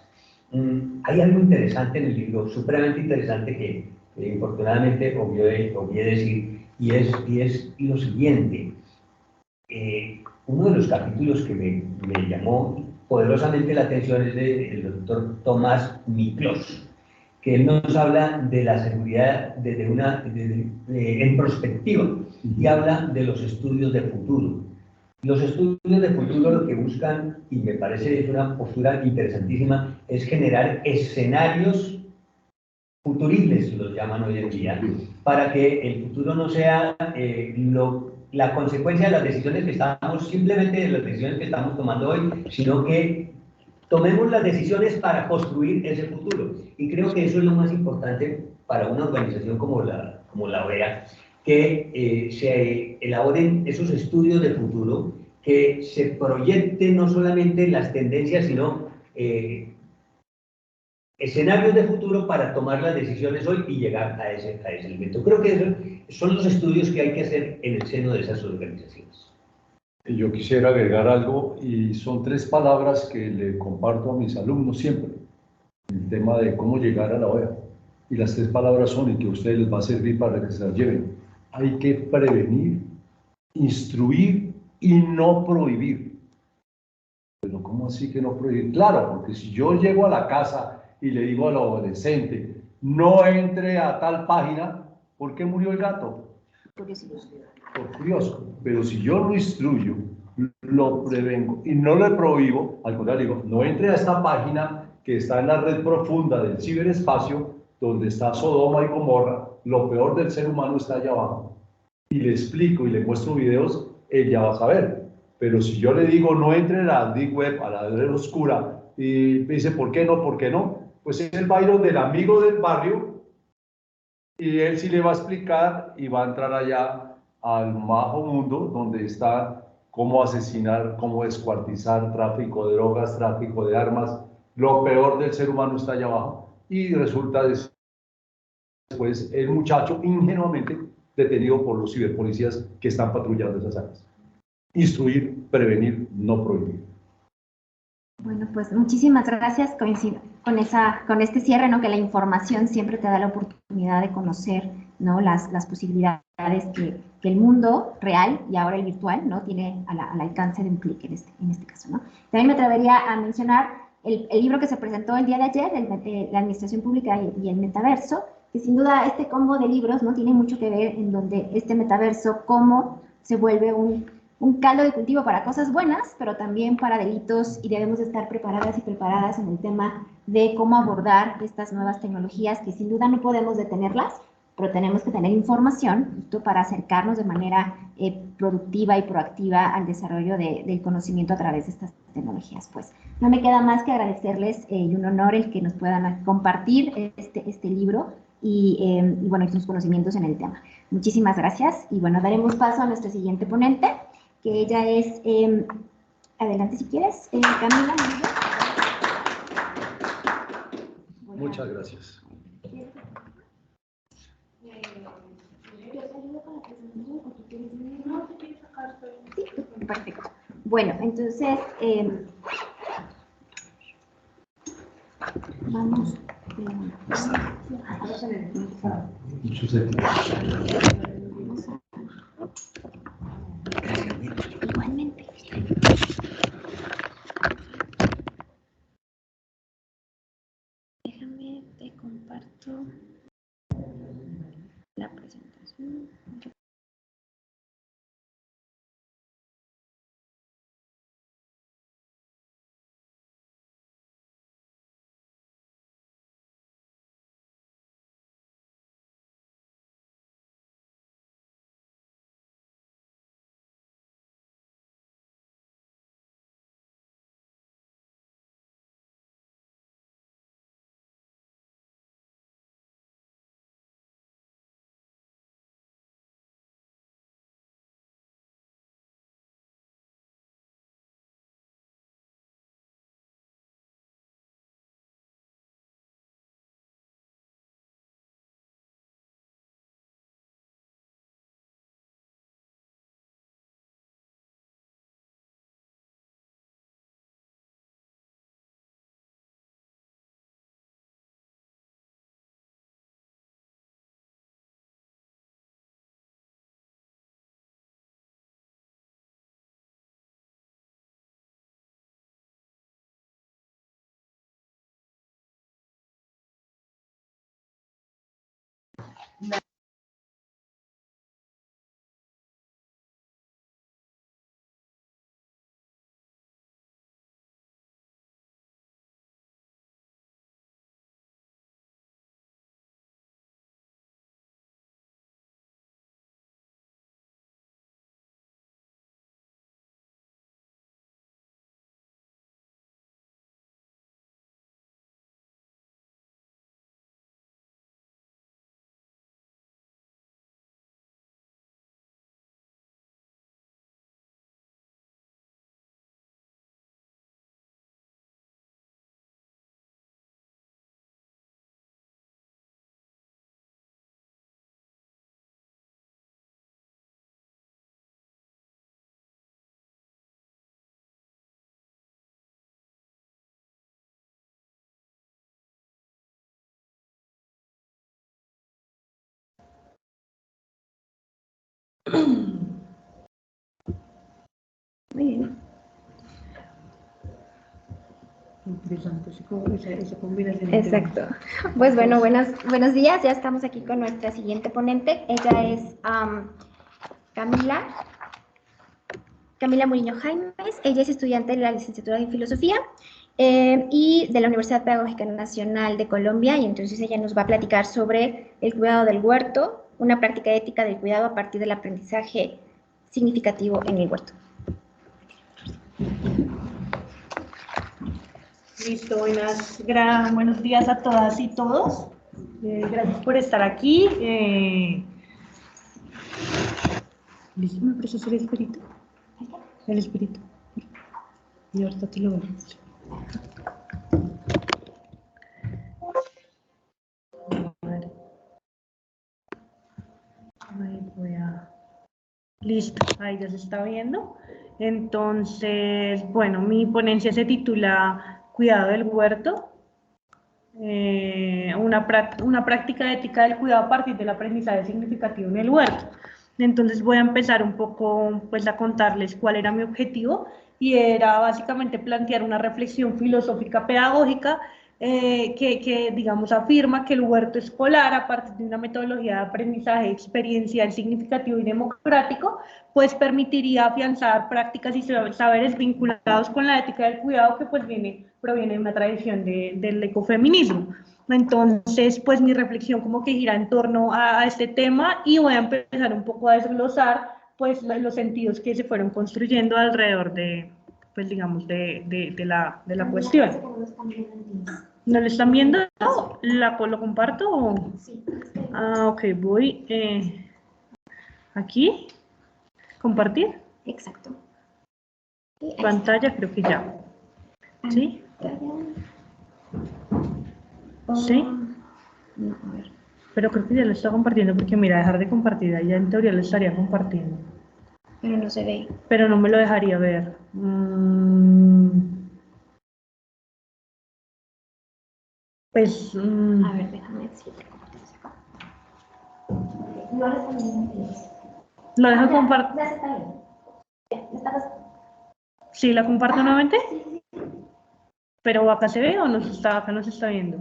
Hay algo interesante en el libro, supremamente interesante, que infortunadamente obvié decir, y es lo siguiente. Uno de los capítulos que me llamó poderosamente la atención es del doctor Tomás Miklos, que él nos habla de la seguridad en perspectiva y habla de los estudios de futuro. Los estudios de futuro lo que buscan, y me parece es una postura interesantísima, es generar escenarios futuribles, los llaman hoy en día, para que el futuro no sea la consecuencia de las decisiones que estamos, simplemente de las decisiones que estamos tomando hoy, sino que tomemos las decisiones para construir ese futuro. Y creo que eso es lo más importante para una organización como la OEA, que se elaboren esos estudios de futuro, que se proyecten no solamente las tendencias, sino escenarios de futuro para tomar las decisiones hoy y llegar a ese elemento. Creo que esos son los estudios que hay que hacer en el seno de esas organizaciones. Y yo quisiera agregar algo, y son 3 palabras que le comparto a mis alumnos siempre, el tema de cómo llegar a la OEA. Y las 3 palabras son, y que a ustedes les va a servir para que se las lleven: hay que prevenir, instruir y no prohibir. Pero ¿cómo así que no prohibir? Claro, porque si yo llego a la casa y le digo al adolescente, no entre a tal página, ¿por qué murió el gato? Por curioso. Pero si yo lo instruyo, lo prevengo y no le prohíbo, al contrario, digo, no entre a esta página que está en la red profunda del ciberespacio, donde está Sodoma y Gomorra, lo peor del ser humano está allá abajo. Y le explico y le muestro videos, él ya va a saber. Pero si yo le digo, no entre a la Deep Web, a la red oscura, y me dice, ¿por qué no? ¿Por qué no? Pues él va a ir donde el amigo del barrio, y él sí le va a explicar y va a entrar allá al bajo mundo, donde está cómo asesinar, cómo descuartizar, tráfico de drogas, tráfico de armas. Lo peor del ser humano está allá abajo. Y resulta después el muchacho ingenuamente detenido por los ciberpolicías que están patrullando esas áreas. Instruir, prevenir, no prohibir. Bueno, pues muchísimas gracias. Coincido con este cierre, ¿no? Que la información siempre te da la oportunidad de conocer, ¿no? Las posibilidades que el mundo real y ahora el virtual, ¿no? Tiene al alcance de un clic en este caso, ¿no? También me atrevería a mencionar el libro que se presentó el día de ayer, la Administración Pública y el Metaverso, que sin duda este combo de libros, ¿no? Tiene mucho que ver en donde este metaverso, cómo se vuelve un caldo de cultivo para cosas buenas, pero también para delitos, y debemos estar preparadas y preparadas en el tema de cómo abordar estas nuevas tecnologías, que sin duda no podemos detenerlas, pero tenemos que tener información justo para acercarnos de manera productiva y proactiva al desarrollo del conocimiento a través de estas tecnologías. Pues no me queda más que agradecerles y un honor el que nos puedan compartir este libro y bueno, sus conocimientos en el tema. Muchísimas gracias y bueno, daremos paso a nuestra siguiente ponente, que ella es, adelante si quieres, Camila. Muchas gracias. Sí, perfecto. Bueno, entonces, vamos. Igualmente. Déjame, te comparto la presentación. Muy bien. Interesante esa combinación. Exacto. Pues bueno, buenos días. Ya estamos aquí con nuestra siguiente ponente. Ella es Camila Murillo Jaimes. Ella es estudiante de la licenciatura en Filosofía y de la Universidad Pedagógica Nacional de Colombia, y entonces ella nos va a platicar sobre el cuidado del huerto, una práctica ética del cuidado a partir del aprendizaje significativo en el huerto. Listo, buenos días a todas y todos. Gracias por estar aquí. ¿Listo? ¿Me prestas el espíritu? El espíritu. Y ahorita te lo veo. Listo, ahí ya se está viendo. Entonces, bueno, mi ponencia se titula Cuidado del huerto, una práctica ética del cuidado a partir del aprendizaje significativo en el huerto. Entonces voy a empezar un poco pues a contarles cuál era mi objetivo, y era básicamente plantear una reflexión filosófica pedagógica que digamos afirma que el huerto escolar, a partir de una metodología de aprendizaje experiencial significativo y democrático, pues permitiría afianzar prácticas y saberes vinculados con la ética del cuidado, que pues proviene de una tradición del ecofeminismo. Entonces, pues mi reflexión como que gira en torno a este tema, y voy a empezar un poco a desglosar pues los sentidos que se fueron construyendo alrededor de, pues digamos, de la cuestión. ¿No lo están viendo? ¿Lo comparto? Sí. Ah, ok, voy aquí, compartir. Exacto. Pantalla, creo que ya. ¿Sí? ¿Sí? No, a ver. Pero creo que ya lo está compartiendo, porque mira, dejar de compartir, ya en teoría lo estaría compartiendo. Pero no se ve. Pero no me lo dejaría ver. Pues... A ver, déjame decirte. No lo está viendo. ¿Lo dejo compartir? Ya se está viendo. ¿Sí, la comparto nuevamente? Sí. ¿Pero acá se ve o acá no se está viendo?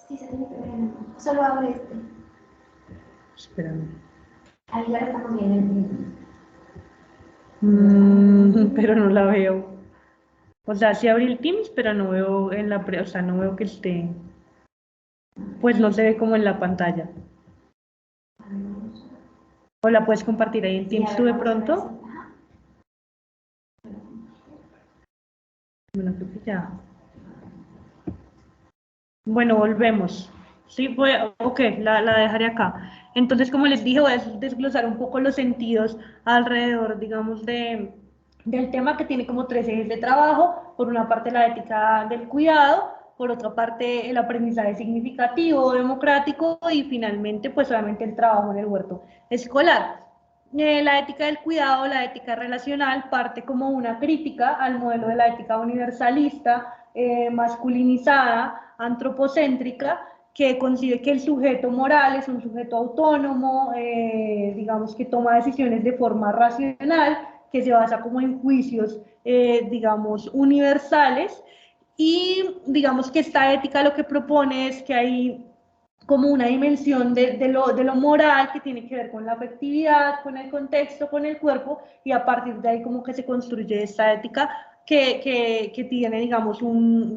Sí, se tiene que ver. Solo abre este. Espérame. Ahí ya lo estamos viendo. Pero no la veo. O sea, sí abrí el Teams, pero no veo o sea, no veo que esté. Pues no se ve como en la pantalla. ¿O la puedes compartir ahí en Teams tú de pronto? Bueno, creo que ya. Bueno, volvemos. Sí, ok, la dejaré acá. Entonces, como les dije, voy a desglosar un poco los sentidos alrededor, digamos, del tema, que tiene como 3 ejes de trabajo. Por una parte, la ética del cuidado; por otra parte, el aprendizaje significativo, democrático; y finalmente, pues obviamente el trabajo en el huerto escolar. La ética del cuidado, la ética relacional, parte como una crítica al modelo de la ética universalista, masculinizada, antropocéntrica, que concibe que el sujeto moral es un sujeto autónomo, digamos, que toma decisiones de forma racional, que se basa como en juicios, digamos, universales. Y digamos que esta ética lo que propone es que hay como una dimensión de lo moral que tiene que ver con la afectividad, con el contexto, con el cuerpo, y a partir de ahí como que se construye esta ética que tiene, digamos,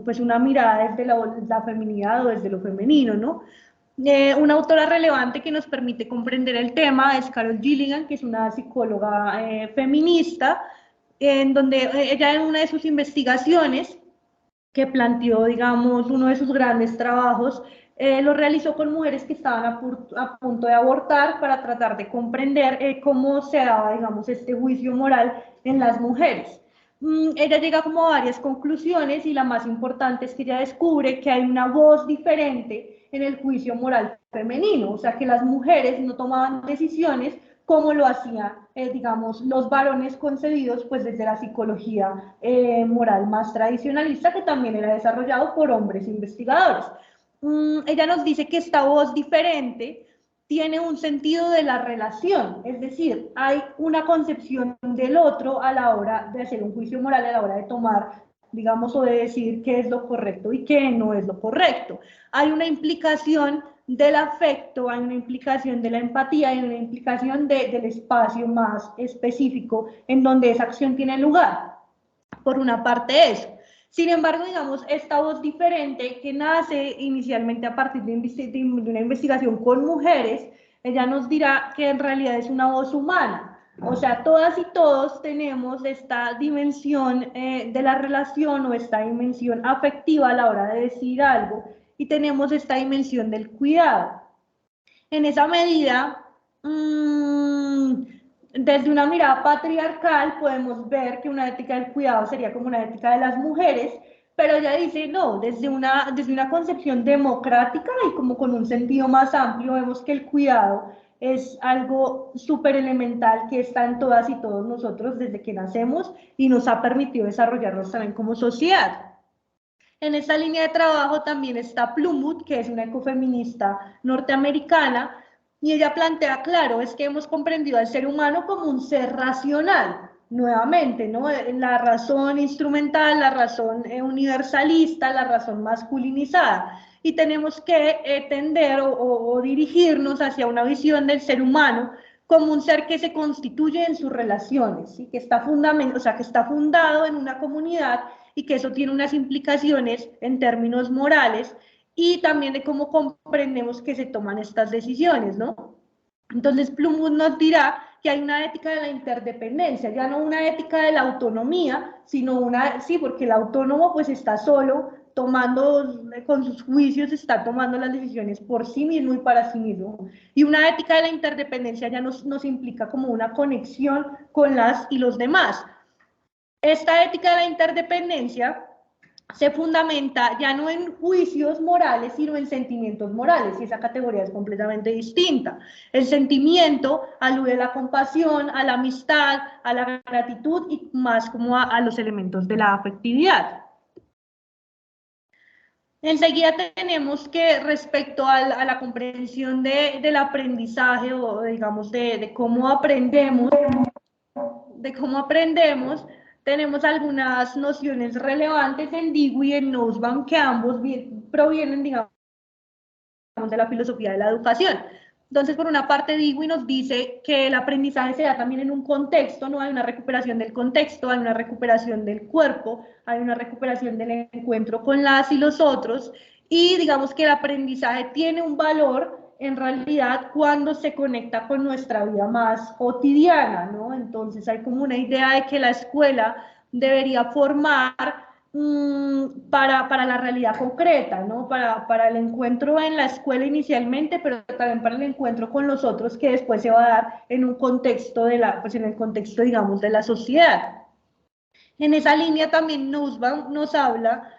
pues una mirada desde la feminidad o desde lo femenino, ¿no? Una autora relevante que nos permite comprender el tema es Carol Gilligan, que es una psicóloga feminista, en donde ella en una de sus investigaciones que planteó, digamos, uno de sus grandes trabajos, lo realizó con mujeres que estaban a punto de abortar para tratar de comprender cómo se daba, digamos, este juicio moral en las mujeres. Ella llega como a varias conclusiones y la más importante es que ella descubre que hay una voz diferente en el juicio moral femenino, o sea que las mujeres no tomaban decisiones como lo hacían, digamos, los varones concebidos pues desde la psicología moral más tradicionalista, que también era desarrollado por hombres investigadores. Ella nos dice que esta voz diferente tiene un sentido de la relación, es decir, hay una concepción del otro a la hora de hacer un juicio moral, a la hora de tomar, digamos, o de decir qué es lo correcto y qué no es lo correcto. Hay una implicación del afecto, hay una implicación de la empatía, hay una implicación del espacio más específico en donde esa acción tiene lugar. Por una parte eso. Sin embargo, digamos, esta voz diferente que nace inicialmente a partir de una investigación con mujeres, ella nos dirá que en realidad es una voz humana. O sea, todas y todos tenemos esta dimensión de la relación o esta dimensión afectiva a la hora de decir algo, y tenemos esta dimensión del cuidado. En esa medida, desde una mirada patriarcal podemos ver que una ética del cuidado sería como una ética de las mujeres, pero ella dice, no, desde una concepción democrática y como con un sentido más amplio, vemos que el cuidado es algo súper elemental que está en todas y todos nosotros desde que nacemos y nos ha permitido desarrollarnos también como sociedad. En esta línea de trabajo también está Plumwood, que es una ecofeminista norteamericana, y ella plantea, claro, es que hemos comprendido al ser humano como un ser racional, nuevamente, ¿no? La razón instrumental, la razón universalista, la razón masculinizada, y tenemos que tender o dirigirnos hacia una visión del ser humano como un ser que se constituye en sus relaciones, ¿sí? Que está fundado en una comunidad y que eso tiene unas implicaciones en términos morales y también de cómo comprendemos que se toman estas decisiones, ¿no? Entonces Plumwood nos dirá que hay una ética de la interdependencia, ya no una ética de la autonomía, sino sí, porque el autónomo pues está solo, tomando, con sus juicios, está tomando las decisiones por sí mismo y para sí mismo. Y una ética de la interdependencia ya nos implica como una conexión con las y los demás. Esta ética de la interdependencia se fundamenta ya no en juicios morales, sino en sentimientos morales, y esa categoría es completamente distinta. El sentimiento alude a la compasión, a la amistad, a la gratitud y más como a los elementos de la afectividad. Enseguida tenemos que respecto a la comprensión del aprendizaje o digamos de cómo aprendemos, tenemos algunas nociones relevantes en Dewey y en Nussbaum que ambos provienen, digamos, de la filosofía de la educación. Entonces, por una parte, Dewey nos dice que el aprendizaje se da también en un contexto, ¿no? Hay una recuperación del contexto, hay una recuperación del cuerpo, hay una recuperación del encuentro con las y los otros, y digamos que el aprendizaje tiene un valor en realidad cuando se conecta con nuestra vida más cotidiana, ¿no? Entonces hay como una idea de que la escuela debería formar para la realidad concreta, ¿no? Para el encuentro en la escuela inicialmente, pero también para el encuentro con los otros que después se va a dar en un contexto pues en el contexto, digamos, de la sociedad. En esa línea también Nussbaum nos habla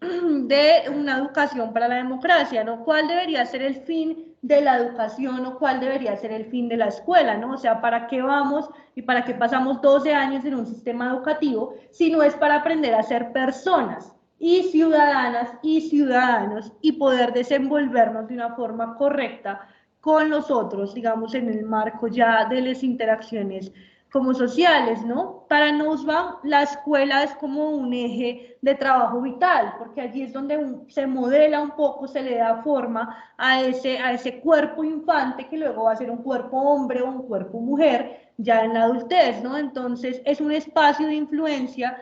de una educación para la democracia, ¿no? ¿Cuál debería ser el fin de la educación o cuál debería ser el fin de la escuela, ¿no? O sea, ¿para qué vamos y para qué pasamos 12 años en un sistema educativo si no es para aprender a ser personas y ciudadanas y ciudadanos y poder desenvolvernos de una forma correcta con los otros, digamos, en el marco ya de las interacciones como sociales, ¿no? Para Nussbaum, la escuela es como un eje de trabajo vital, porque allí es donde se modela un poco, se le da forma a ese cuerpo infante que luego va a ser un cuerpo hombre o un cuerpo mujer ya en la adultez, ¿no? Entonces es un espacio de influencia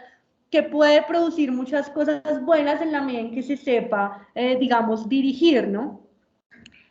que puede producir muchas cosas buenas en la medida en que se sepa, digamos, dirigir, ¿no?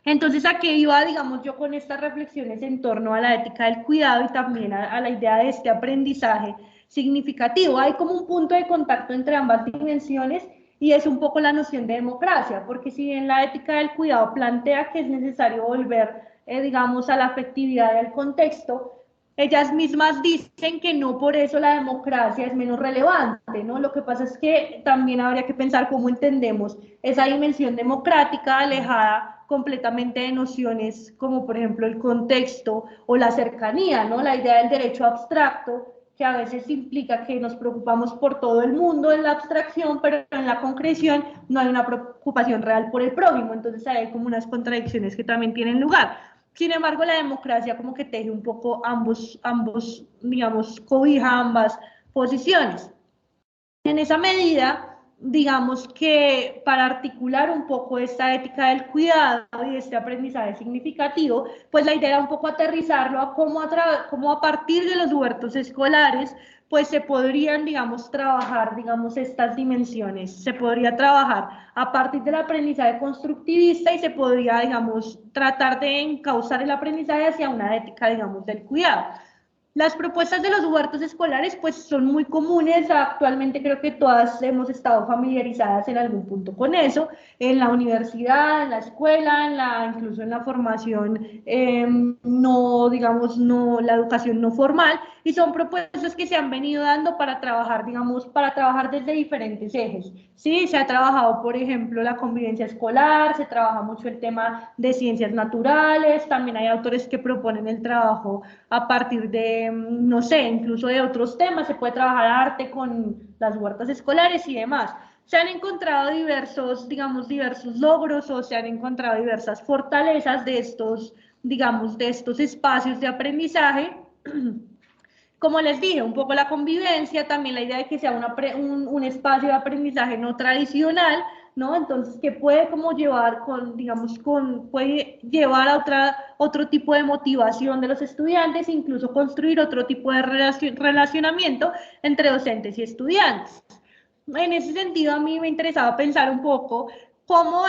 Entonces, ¿a qué iba, digamos, yo con estas reflexiones en torno a la ética del cuidado y también a la idea de este aprendizaje significativo? Hay como un punto de contacto entre ambas dimensiones y es un poco la noción de democracia, porque si bien la ética del cuidado plantea que es necesario volver, digamos, a la afectividad y al contexto, ellas mismas dicen que no por eso la democracia es menos relevante, ¿no? Lo que pasa es que también habría que pensar cómo entendemos esa dimensión democrática alejada completamente de nociones como por ejemplo el contexto o la cercanía, ¿no? La idea del derecho abstracto, que a veces implica que nos preocupamos por todo el mundo en la abstracción, pero en la concreción no hay una preocupación real por el prójimo, entonces hay como unas contradicciones que también tienen lugar. Sin embargo, la democracia como que teje un poco ambos, digamos, cobija ambas posiciones. En esa medida, digamos que para articular un poco esta ética del cuidado y este aprendizaje significativo, pues la idea era un poco aterrizarlo a cómo a partir de los huertos escolares, pues se podrían, digamos, trabajar, digamos, estas dimensiones. Se podría trabajar a partir del aprendizaje constructivista y se podría, digamos, tratar de encauzar el aprendizaje hacia una ética, digamos, del cuidado. Las propuestas de los huertos escolares pues son muy comunes, actualmente creo que todas hemos estado familiarizadas en algún punto con eso, en la universidad, en la escuela, incluso en la formación no, digamos, no, la educación no formal, y son propuestas que se han venido dando para trabajar, digamos, para trabajar desde diferentes ejes, ¿sí? Se ha trabajado, por ejemplo, la convivencia escolar, se trabaja mucho el tema de ciencias naturales, también hay autores que proponen el trabajo a partir de, no sé, incluso de otros temas, se puede trabajar arte con las huertas escolares y demás. Se han encontrado diversos, digamos, diversos logros o se han encontrado diversas fortalezas de estos, digamos, de estos espacios de aprendizaje. Como les dije, un poco la convivencia, también la idea de que sea un espacio de aprendizaje no tradicional, ¿no? Entonces, que puede como llevar puede llevar a otro tipo de motivación de los estudiantes, incluso construir otro tipo de relacionamiento entre docentes y estudiantes. En ese sentido, a mí me interesaba pensar un poco cómo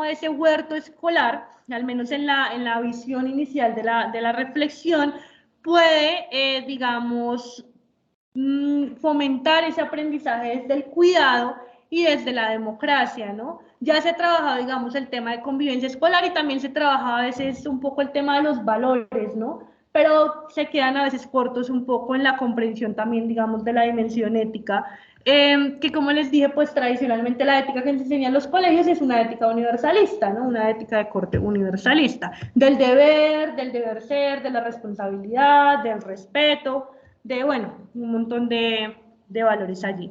ese huerto escolar, al menos en la visión inicial de la reflexión, puede, digamos, fomentar ese aprendizaje desde el cuidado y desde la democracia, ¿no? Ya se ha trabajado, digamos, el tema de convivencia escolar y también se trabaja a veces un poco el tema de los valores, ¿no? Pero se quedan a veces cortos un poco en la comprensión también, digamos, de la dimensión ética, que como les dije, pues tradicionalmente la ética que se enseña en los colegios es una ética universalista, ¿no? Una ética de corte universalista, del deber ser, de la responsabilidad, del respeto, de, bueno, un montón de valores allí.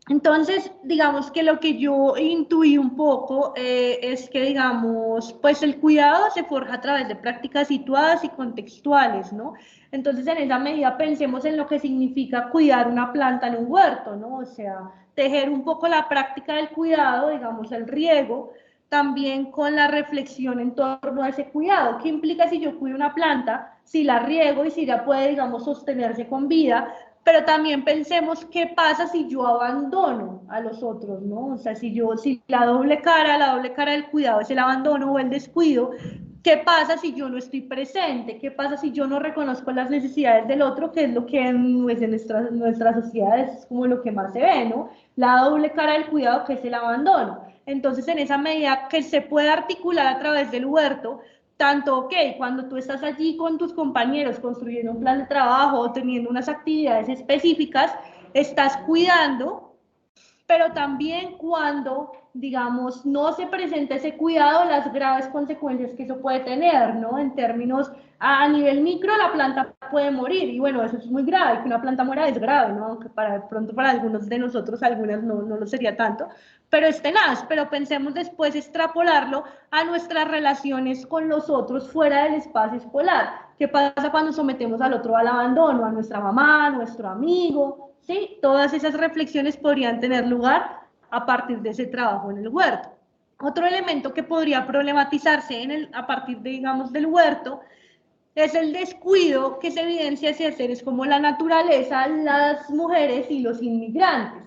Entonces, digamos que lo que yo intuí un poco es que, digamos, pues el cuidado se forja a través de prácticas situadas y contextuales, ¿no? Entonces, en esa medida, pensemos en lo que significa cuidar una planta en un huerto, ¿no? O sea, tejer un poco la práctica del cuidado, digamos, el riego, también con la reflexión en torno a ese cuidado. ¿Qué implica si yo cuido una planta, si la riego y si ya puede, digamos, sostenerse con vida? Pero también pensemos qué pasa si yo abandono a los otros, ¿no? O sea, si la doble cara del cuidado es el abandono o el descuido, ¿qué pasa si yo no estoy presente? ¿Qué pasa si yo no reconozco las necesidades del otro, que es lo que pues, en nuestras sociedades es como lo que más se ve, ¿no? La doble cara del cuidado, que es el abandono. Entonces, en esa medida que se puede articular a través del huerto, tanto, ok, cuando tú estás allí con tus compañeros construyendo un plan de trabajo o teniendo unas actividades específicas, estás cuidando, pero también cuando, digamos, no se presenta ese cuidado, las graves consecuencias que eso puede tener, ¿no? En términos, a nivel micro, la planta puede morir, y bueno, eso es muy grave, que una planta muera es grave, ¿no? Aunque de pronto para algunos de nosotros, algunas no lo sería tanto, pero es tenaz. Pero pensemos después extrapolarlo a nuestras relaciones con los otros fuera del espacio escolar. ¿Qué pasa cuando sometemos al otro al abandono? A nuestra mamá, a nuestro amigo, ¿sí? Todas esas reflexiones podrían tener lugar a partir de ese trabajo en el huerto. Otro elemento que podría problematizarse a partir de, digamos, del huerto es el descuido que se evidencia hacia seres como la naturaleza, las mujeres y los inmigrantes.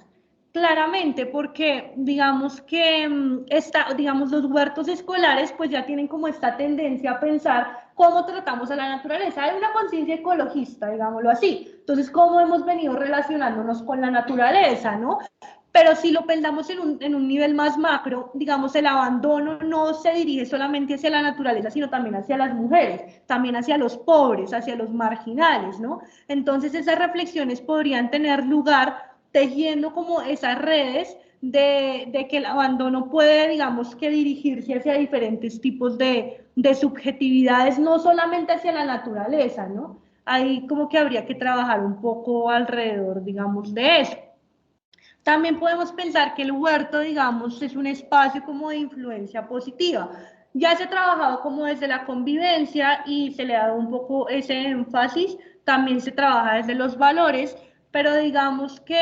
Claramente, porque digamos que los huertos escolares pues ya tienen como esta tendencia a pensar cómo tratamos a la naturaleza. Hay una conciencia ecologista, digámoslo así. Entonces, cómo hemos venido relacionándonos con la naturaleza, ¿no? Pero si lo pensamos en un nivel más macro, digamos, el abandono no se dirige solamente hacia la naturaleza, sino también hacia las mujeres, también hacia los pobres, hacia los marginales, ¿no? Entonces esas reflexiones podrían tener lugar tejiendo como esas redes de que el abandono puede, digamos, que dirigirse hacia diferentes tipos de subjetividades, no solamente hacia la naturaleza, ¿no? Ahí como que habría que trabajar un poco alrededor, digamos, de eso. También podemos pensar que el huerto, digamos, es un espacio como de influencia positiva. Ya se ha trabajado como desde la convivencia y se le ha dado un poco ese énfasis, también se trabaja desde los valores, pero digamos que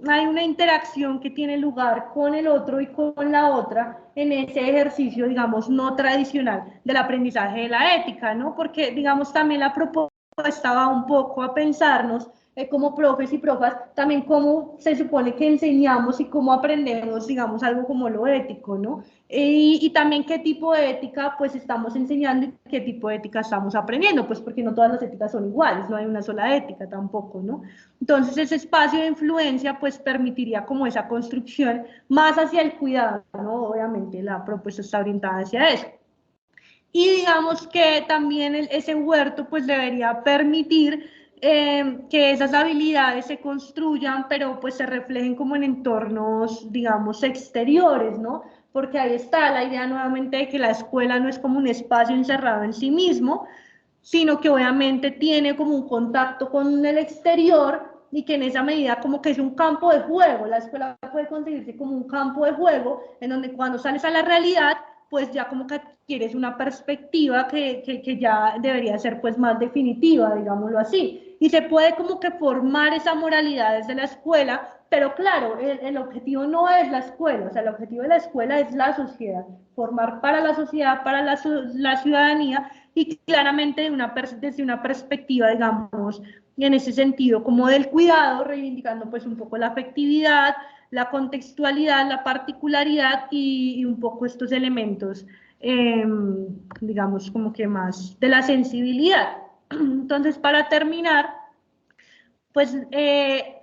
hay una interacción que tiene lugar con el otro y con la otra en ese ejercicio, digamos, no tradicional del aprendizaje de la ética, ¿no? Porque, digamos, también la propuesta va un poco a pensarnos como profes y profas, también cómo se supone que enseñamos y cómo aprendemos, digamos, algo como lo ético, ¿no? Y también qué tipo de ética pues estamos enseñando y qué tipo de ética estamos aprendiendo, pues porque no todas las éticas son iguales, no hay una sola ética tampoco, ¿no? Entonces ese espacio de influencia pues permitiría como esa construcción más hacia el cuidado, ¿no? Obviamente la propuesta está orientada hacia eso. Y digamos que también ese huerto pues debería permitir que esas habilidades se construyan, pero pues se reflejen como en entornos, digamos, exteriores, ¿no? Porque ahí está la idea nuevamente de que la escuela no es como un espacio encerrado en sí mismo, sino que obviamente tiene como un contacto con el exterior y que en esa medida como que es un campo de juego. La escuela puede conseguirse como un campo de juego en donde cuando sales a la realidad pues ya como que adquieres una perspectiva que ya debería ser pues más definitiva, digámoslo así. Y se puede como que formar esa moralidad desde la escuela, pero claro, el objetivo no es la escuela, o sea, el objetivo de la escuela es la sociedad, formar para la sociedad, para la ciudadanía, y claramente desde una perspectiva, digamos, en ese sentido, como del cuidado, reivindicando pues un poco la afectividad, la contextualidad, la particularidad y un poco estos elementos, digamos, como que más de la sensibilidad. Entonces, para terminar, pues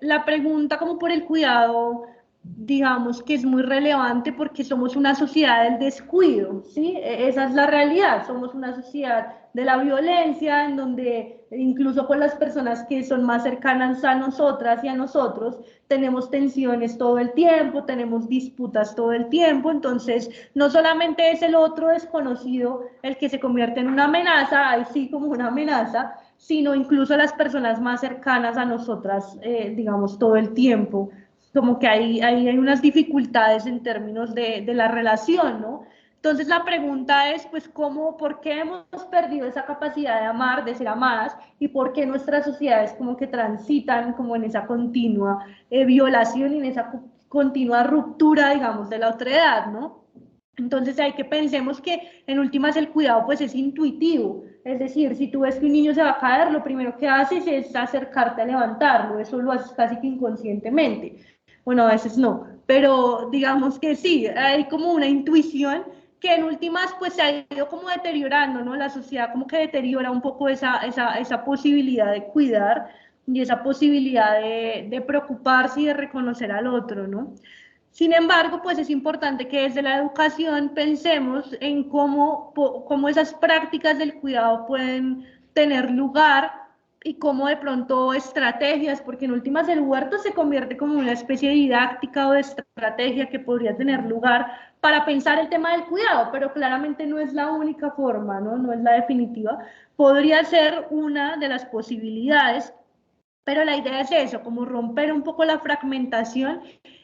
la pregunta como por el cuidado, digamos que es muy relevante porque somos una sociedad del descuido, ¿sí? Esa es la realidad, somos una sociedad de la violencia, en donde incluso con las personas que son más cercanas a nosotras y a nosotros, tenemos tensiones todo el tiempo, tenemos disputas todo el tiempo, entonces no solamente es el otro desconocido el que se convierte en una amenaza, ahí sí como una amenaza, sino incluso las personas más cercanas a nosotras, digamos, todo el tiempo, como que hay unas dificultades en términos de la relación, ¿no? Entonces la pregunta es, pues, ¿por qué hemos perdido esa capacidad de amar, de ser amadas, y por qué nuestras sociedades como que transitan como en esa continua violación y en esa continua ruptura, digamos, de la otredad, ¿no? Entonces hay que pensemos que en últimas el cuidado pues es intuitivo, es decir, si tú ves que un niño se va a caer, lo primero que haces es acercarte a levantarlo, eso lo haces casi que inconscientemente, bueno, a veces no, pero digamos que sí, hay como una intuición que en últimas pues se ha ido como deteriorando, ¿no? La sociedad como que deteriora un poco esa posibilidad de cuidar y esa posibilidad de preocuparse y de reconocer al otro, ¿no? Sin embargo, pues es importante que desde la educación pensemos en cómo esas prácticas del cuidado pueden tener lugar y cómo de pronto estrategias, porque en últimas el huerto se convierte como una especie de didáctica o de estrategia que podría tener lugar para pensar el tema del cuidado, pero claramente no es la única forma, ¿no? No es la definitiva. Podría ser una de las posibilidades, pero la idea es eso, como romper un poco la fragmentación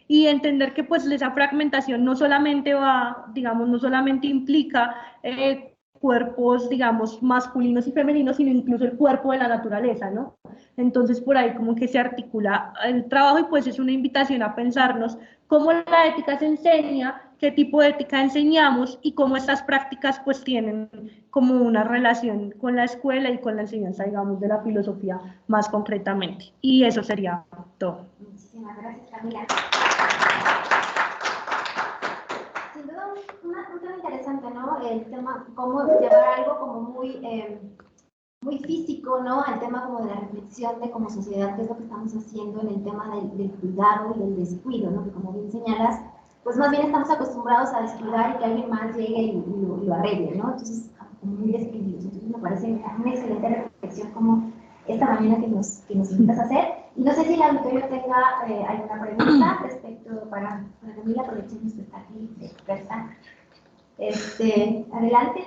y entender que pues esa fragmentación no solamente va, digamos, no solamente implica cuerpos, digamos, masculinos y femeninos, sino incluso el cuerpo de la naturaleza, ¿no? Entonces por ahí como que se articula el trabajo y pues es una invitación a pensarnos cómo la ética se enseña, qué tipo de ética enseñamos y cómo estas prácticas pues tienen como una relación con la escuela y con la enseñanza, digamos, de la filosofía más concretamente. Y eso sería todo. Muchísimas gracias, Camila. Sin duda un tema interesante, ¿no? El tema, cómo llevar algo como muy físico, ¿no? Al tema como de la reflexión de como sociedad, qué es lo que estamos haciendo en el tema del cuidado y del descuido, ¿no? Que como bien señalas, pues más bien estamos acostumbrados a descuidar y que alguien más llegue y lo arregle, ¿no? Entonces, como muy desprendidos. Entonces me parece una excelente reflexión como esta mañana que nos invitas a hacer. Y no sé si el auditorio tenga alguna pregunta respecto para Camila, aprovechemos que está aquí experta. Adelante.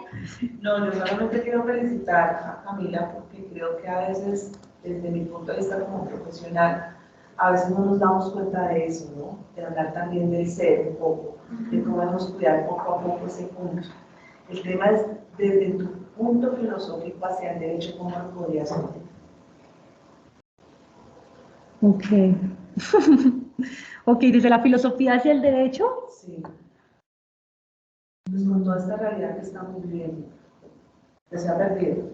No, yo solamente quiero felicitar a Camila porque creo que a veces, desde mi punto de vista como profesional, a veces no nos damos cuenta de eso, ¿no? De hablar también del ser un poco, de cómo debemos cuidar poco a poco ese punto. El tema es, desde tu punto filosófico hacia el derecho, ¿cómo lo podrías hacer? Ok. Ok, desde la filosofía hacia el derecho. Sí. Pues con toda esta realidad que estamos viviendo, que se ha perdido,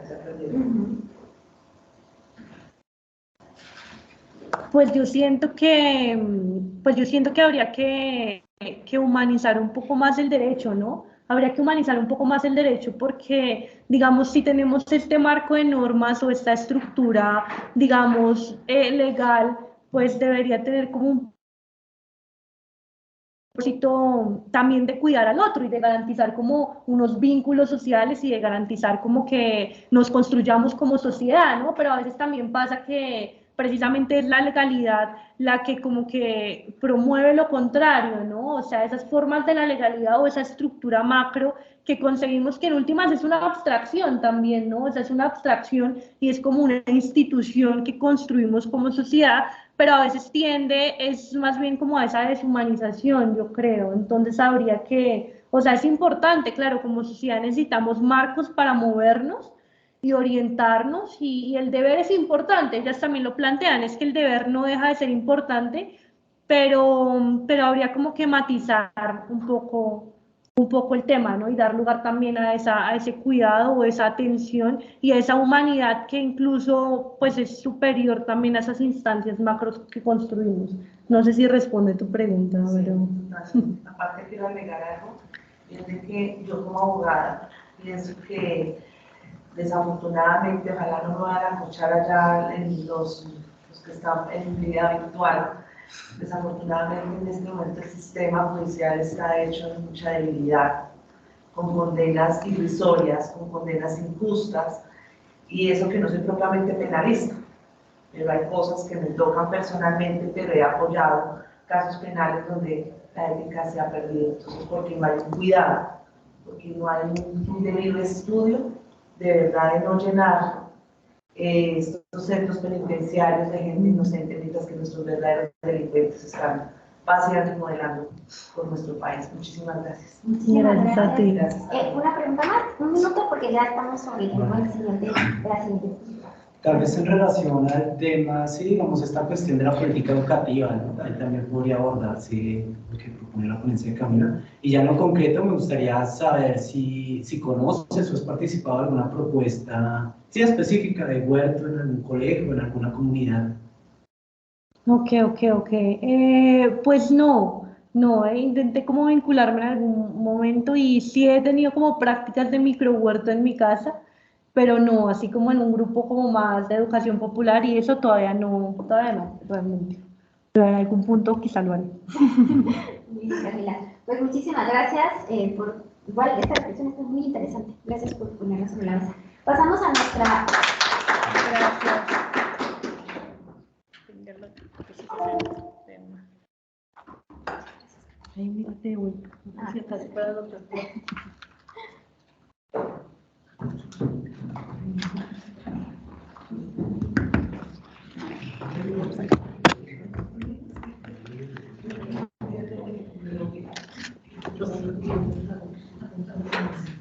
se ha perdido. Pues yo siento que habría que humanizar un poco más el derecho, ¿no? Habría que humanizar un poco más el derecho porque, digamos, si tenemos este marco de normas o esta estructura, digamos, legal, pues debería tener como un propósito también de cuidar al otro y de garantizar como unos vínculos sociales y de garantizar como que nos construyamos como sociedad, ¿no? Pero a veces también pasa que precisamente es la legalidad la que como que promueve lo contrario, ¿no? O sea, esas formas de la legalidad o esa estructura macro que conseguimos que en últimas es una abstracción también, ¿no? O sea, es una abstracción y es como una institución que construimos como sociedad, pero a veces tiende, es más bien como a esa deshumanización, yo creo. Entonces habría que, o sea, es importante, claro, como sociedad necesitamos marcos para movernos y orientarnos y el deber es importante, ellas también lo plantean, es que el deber no deja de ser importante, pero habría como que matizar un poco el tema, ¿no? Y dar lugar también a ese cuidado o esa atención y a esa humanidad que incluso pues es superior también a esas instancias macros que construimos. No sé si responde tu pregunta, Sí, pero... aparte quiero agregar algo, y es de que yo como abogada pienso que desafortunadamente, ojalá no me vayan a escuchar allá en los que están en vida virtual, desafortunadamente en este momento el sistema judicial está hecho de mucha debilidad, con condenas irrisorias, con condenas injustas, y eso que no soy propiamente penalista, pero hay cosas que me tocan personalmente, pero he apoyado casos penales donde la ética se ha perdido. Entonces, porque no hay un cuidado, porque no hay un debido estudio, de verdad, de no llenar estos centros penitenciarios de gente inocente, mientras que nuestros verdaderos delincuentes están paseando y modelando por nuestro país. Muchísimas gracias. Muchísimas Gracias a ti. gracias. Una pregunta más, un minuto, porque ya estamos sobre el tiempo de la siguiente. Tal vez en relación al tema, sí, digamos, esta cuestión de la política educativa, ¿no? Ahí también podría abordarse lo que propone la ponencia de Camila. Y ya en lo concreto me gustaría saber si conoces o has participado en alguna propuesta específica de huerto en algún colegio, en alguna comunidad. Ok. Pues no, intenté como vincularme en algún momento y sí he tenido como prácticas de microhuerto en mi casa, pero no, así como en un grupo como más de educación popular y eso todavía no, realmente. Pero en algún punto quizá lo haré. Muy bien, Camila. Pues muchísimas gracias por, igual, esta reflexión está muy interesante. Gracias por ponerla sobre la mesa. Pasamos a nuestra... Gracias. Uy, si está para el doctor.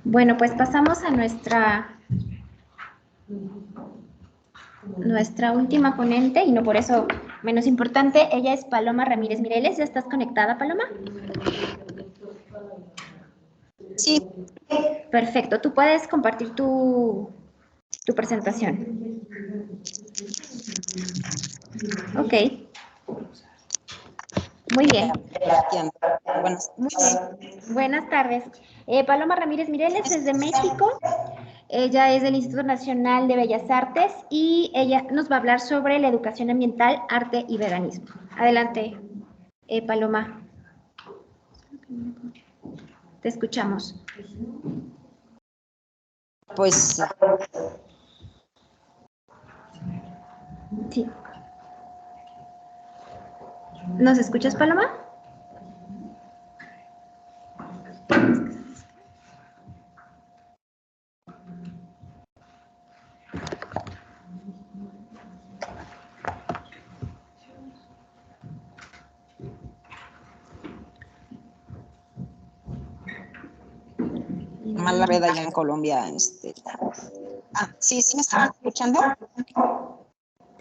Bueno, pues pasamos a nuestra última ponente, y no por eso menos importante. Ella es Paloma Ramírez Mireles. ¿Ya estás conectada, Paloma? Sí. Perfecto. Tú puedes compartir tu presentación. Ok. Muy bien. Muy bien. Buenas tardes. Paloma Ramírez Mireles es de México. Ella es del Instituto Nacional de Bellas Artes y ella nos va a hablar sobre la educación ambiental, arte y veganismo. Adelante, Paloma. Te escuchamos. Pues sí. ¿Nos escuchas, Paloma? Más la red allá en Colombia. Sí, ¿sí me estaban escuchando?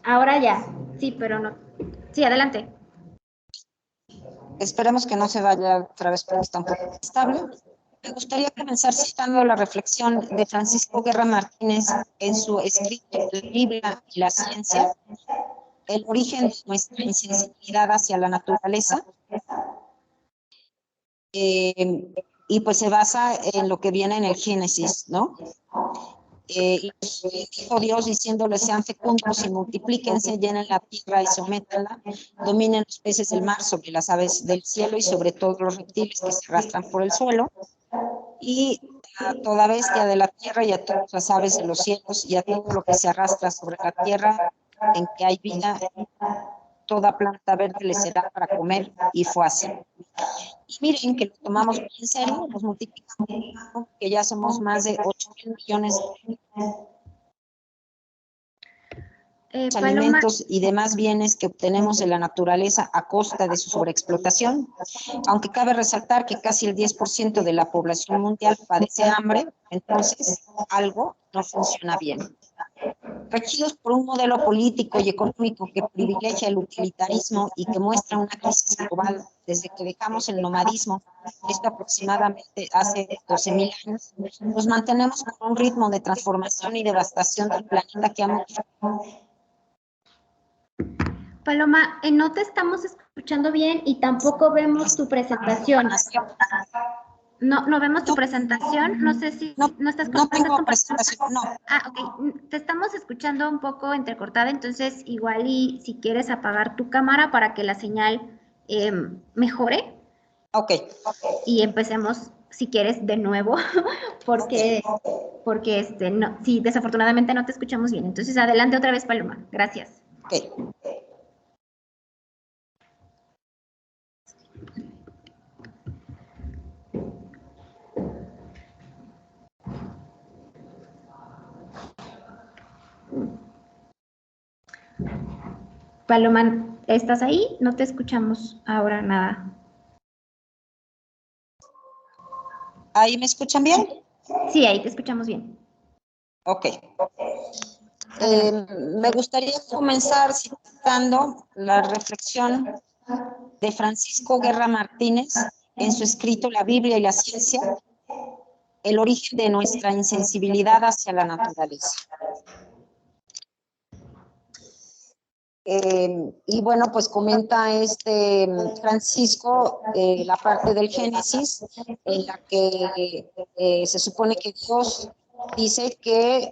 Ahora ya, sí, pero no. Sí, adelante. Esperemos que no se vaya otra vez porque está un poco estable. Me gustaría comenzar citando la reflexión de Francisco Guerra Martínez en su escrito La Biblia y la ciencia, el origen de nuestra insensibilidad hacia la naturaleza. Y pues se basa en lo que viene en el Génesis, ¿no? Y dijo Dios diciéndole: sean fecundos y multiplíquense, llenen la tierra y sométanla, dominen los peces del mar sobre las aves del cielo y sobre todos los reptiles que se arrastran por el suelo, y a toda bestia de la tierra y a todas las aves de los cielos y a todo lo que se arrastra sobre la tierra en que hay vida, toda planta verde le será para comer, y fue así. Y miren que lo tomamos muy en serio, nos multiplicamos, que ya somos más de 8.000 millones de alimentos y demás bienes que obtenemos de la naturaleza a costa de su sobreexplotación, aunque cabe resaltar que casi el 10% de la población mundial padece hambre, entonces algo no funciona bien. Regidos por un modelo político y económico que privilegia el utilitarismo y que muestra una crisis global desde que dejamos el nomadismo, esto aproximadamente hace 12.000 años, nos mantenemos con un ritmo de transformación y devastación del planeta que ha modificado. Paloma, no te estamos escuchando bien y tampoco vemos tu presentación. No vemos tu presentación. No sé si no estás compartiendo. No. Ah, ok. Te estamos escuchando un poco entrecortada, entonces igual y si quieres apagar tu cámara para que la señal mejore. Ok. Y empecemos, si quieres, de nuevo, porque no, sí, desafortunadamente no te escuchamos bien. Entonces, adelante otra vez, Paloma. Gracias. Ok. Paloma, ¿estás ahí? No te escuchamos ahora nada. ¿Ahí me escuchan bien? Sí, ahí te escuchamos bien. Ok. Me gustaría comenzar citando la reflexión de Francisco Guerra Martínez en su escrito La Biblia y la ciencia, el origen de nuestra insensibilidad hacia la naturaleza. Y bueno, pues comenta Francisco la parte del Génesis en la que se supone que Dios dice que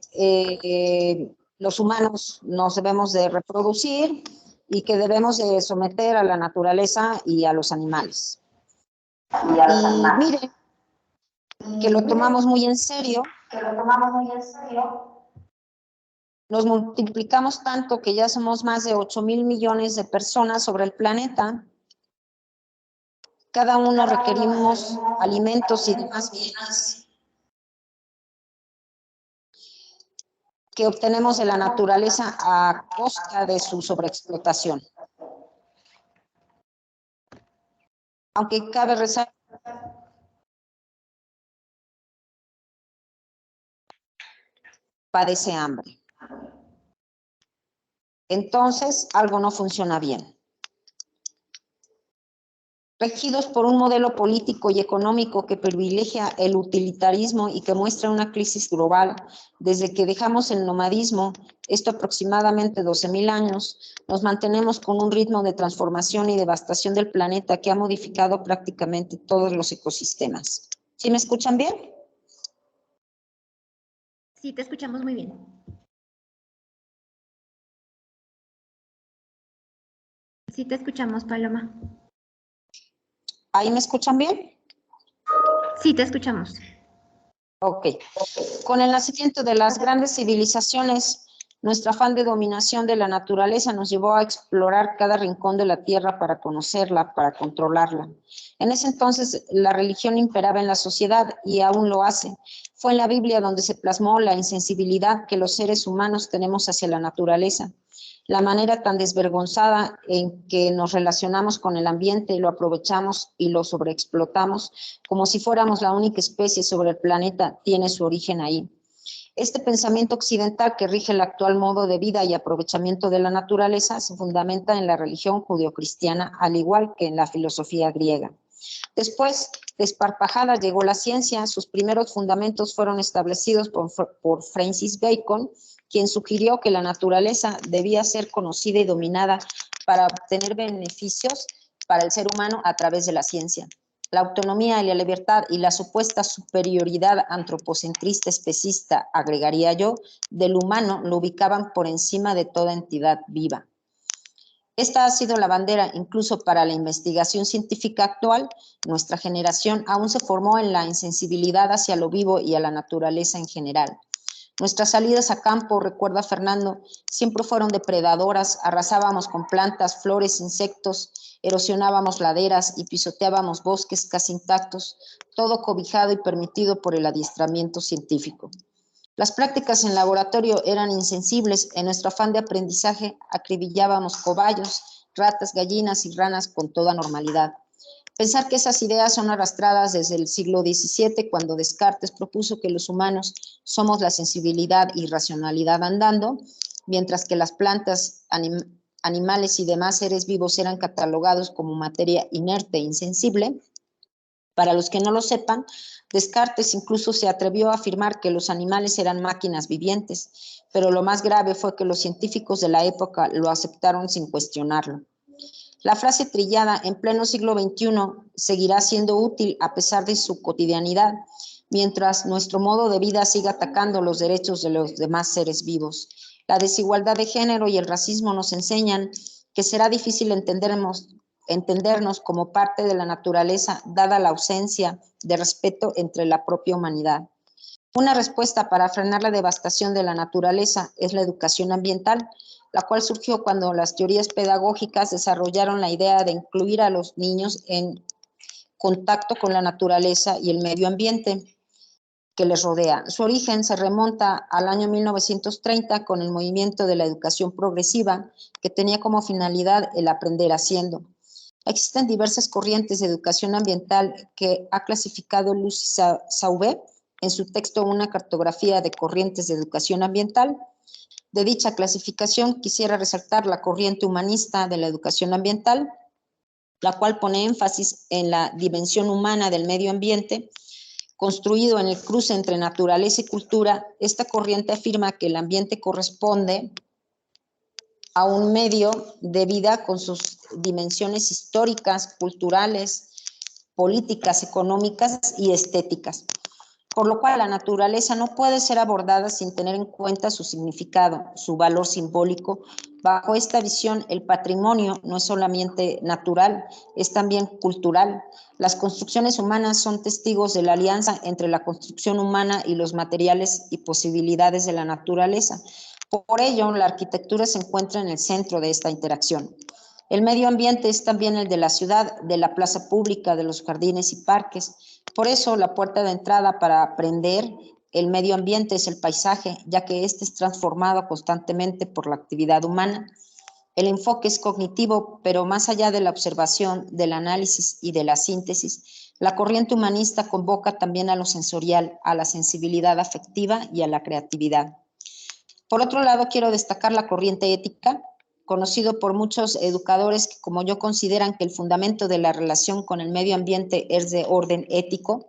los humanos nos debemos de reproducir y que debemos de someter a la naturaleza y a los animales. Y miren, que lo tomamos muy en serio. Nos multiplicamos tanto que ya somos más de 8.000 millones de personas sobre el planeta. Cada uno requerimos alimentos y demás bienes que obtenemos de la naturaleza a costa de su sobreexplotación. Aunque cabe resaltar, padece hambre. Entonces, algo no funciona bien. Regidos por un modelo político y económico que privilegia el utilitarismo y que muestra una crisis global, desde que dejamos el nomadismo, esto aproximadamente 12.000 años, nos mantenemos con un ritmo de transformación y devastación del planeta que ha modificado prácticamente todos los ecosistemas. ¿Sí me escuchan bien? Sí, te escuchamos muy bien. Sí, te escuchamos, Paloma. ¿Ahí me escuchan bien? Sí, te escuchamos. Ok. Con el nacimiento de las grandes civilizaciones, nuestro afán de dominación de la naturaleza nos llevó a explorar cada rincón de la tierra para conocerla, para controlarla. En ese entonces, la religión imperaba en la sociedad y aún lo hace. Fue en la Biblia donde se plasmó la insensibilidad que los seres humanos tenemos hacia la naturaleza. La manera tan desvergonzada en que nos relacionamos con el ambiente, lo aprovechamos y lo sobreexplotamos, como si fuéramos la única especie sobre el planeta, tiene su origen ahí. Este pensamiento occidental que rige el actual modo de vida y aprovechamiento de la naturaleza se fundamenta en la religión judeocristiana, al igual que en la filosofía griega. Después, desparpajada, llegó la ciencia. Sus primeros fundamentos fueron establecidos por Francis Bacon, quien sugirió que la naturaleza debía ser conocida y dominada para obtener beneficios para el ser humano a través de la ciencia. La autonomía y la libertad y la supuesta superioridad antropocentrista especista, agregaría yo, del humano lo ubicaban por encima de toda entidad viva. Esta ha sido la bandera incluso para la investigación científica actual. Nuestra generación aún se formó en la insensibilidad hacia lo vivo y a la naturaleza en general. Nuestras salidas a campo, recuerda Fernando, siempre fueron depredadoras, arrasábamos con plantas, flores, insectos, erosionábamos laderas y pisoteábamos bosques casi intactos, todo cobijado y permitido por el adiestramiento científico. Las prácticas en laboratorio eran insensibles. En nuestro afán de aprendizaje acribillábamos cobayos, ratas, gallinas y ranas con toda normalidad. Pensar que esas ideas son arrastradas desde el siglo XVII, cuando Descartes propuso que los humanos somos la sensibilidad y racionalidad andando, mientras que las plantas, animales y demás seres vivos eran catalogados como materia inerte e insensible. Para los que no lo sepan, Descartes incluso se atrevió a afirmar que los animales eran máquinas vivientes, pero lo más grave fue que los científicos de la época lo aceptaron sin cuestionarlo. La frase trillada en pleno siglo XXI seguirá siendo útil a pesar de su cotidianidad, mientras nuestro modo de vida siga atacando los derechos de los demás seres vivos. La desigualdad de género y el racismo nos enseñan que será difícil entendernos como parte de la naturaleza, dada la ausencia de respeto entre la propia humanidad. Una respuesta para frenar la devastación de la naturaleza es la educación ambiental, la cual surgió cuando las teorías pedagógicas desarrollaron la idea de incluir a los niños en contacto con la naturaleza y el medio ambiente que les rodea. Su origen se remonta al año 1930 con el movimiento de la educación progresiva, que tenía como finalidad el aprender haciendo. Existen diversas corrientes de educación ambiental que ha clasificado Lucy Sauvé en su texto Una cartografía de corrientes de educación ambiental. De dicha clasificación quisiera resaltar la corriente humanista de la educación ambiental, la cual pone énfasis en la dimensión humana del medio ambiente, construido en el cruce entre naturaleza y cultura. Esta corriente afirma que el ambiente corresponde a un medio de vida con sus dimensiones históricas, culturales, políticas, económicas y estéticas, por lo cual la naturaleza no puede ser abordada sin tener en cuenta su significado, su valor simbólico. Bajo esta visión, el patrimonio no es solamente natural, es también cultural. Las construcciones humanas son testigos de la alianza entre la construcción humana y los materiales y posibilidades de la naturaleza. Por ello, la arquitectura se encuentra en el centro de esta interacción. El medio ambiente es también el de la ciudad, de la plaza pública, de los jardines y parques. Por eso, la puerta de entrada para aprender el medio ambiente es el paisaje, ya que este es transformado constantemente por la actividad humana. El enfoque es cognitivo, pero más allá de la observación, del análisis y de la síntesis, la corriente humanista convoca también a lo sensorial, a la sensibilidad afectiva y a la creatividad. Por otro lado, quiero destacar la corriente ética, conocido por muchos educadores que, como yo, consideran que el fundamento de la relación con el medio ambiente es de orden ético.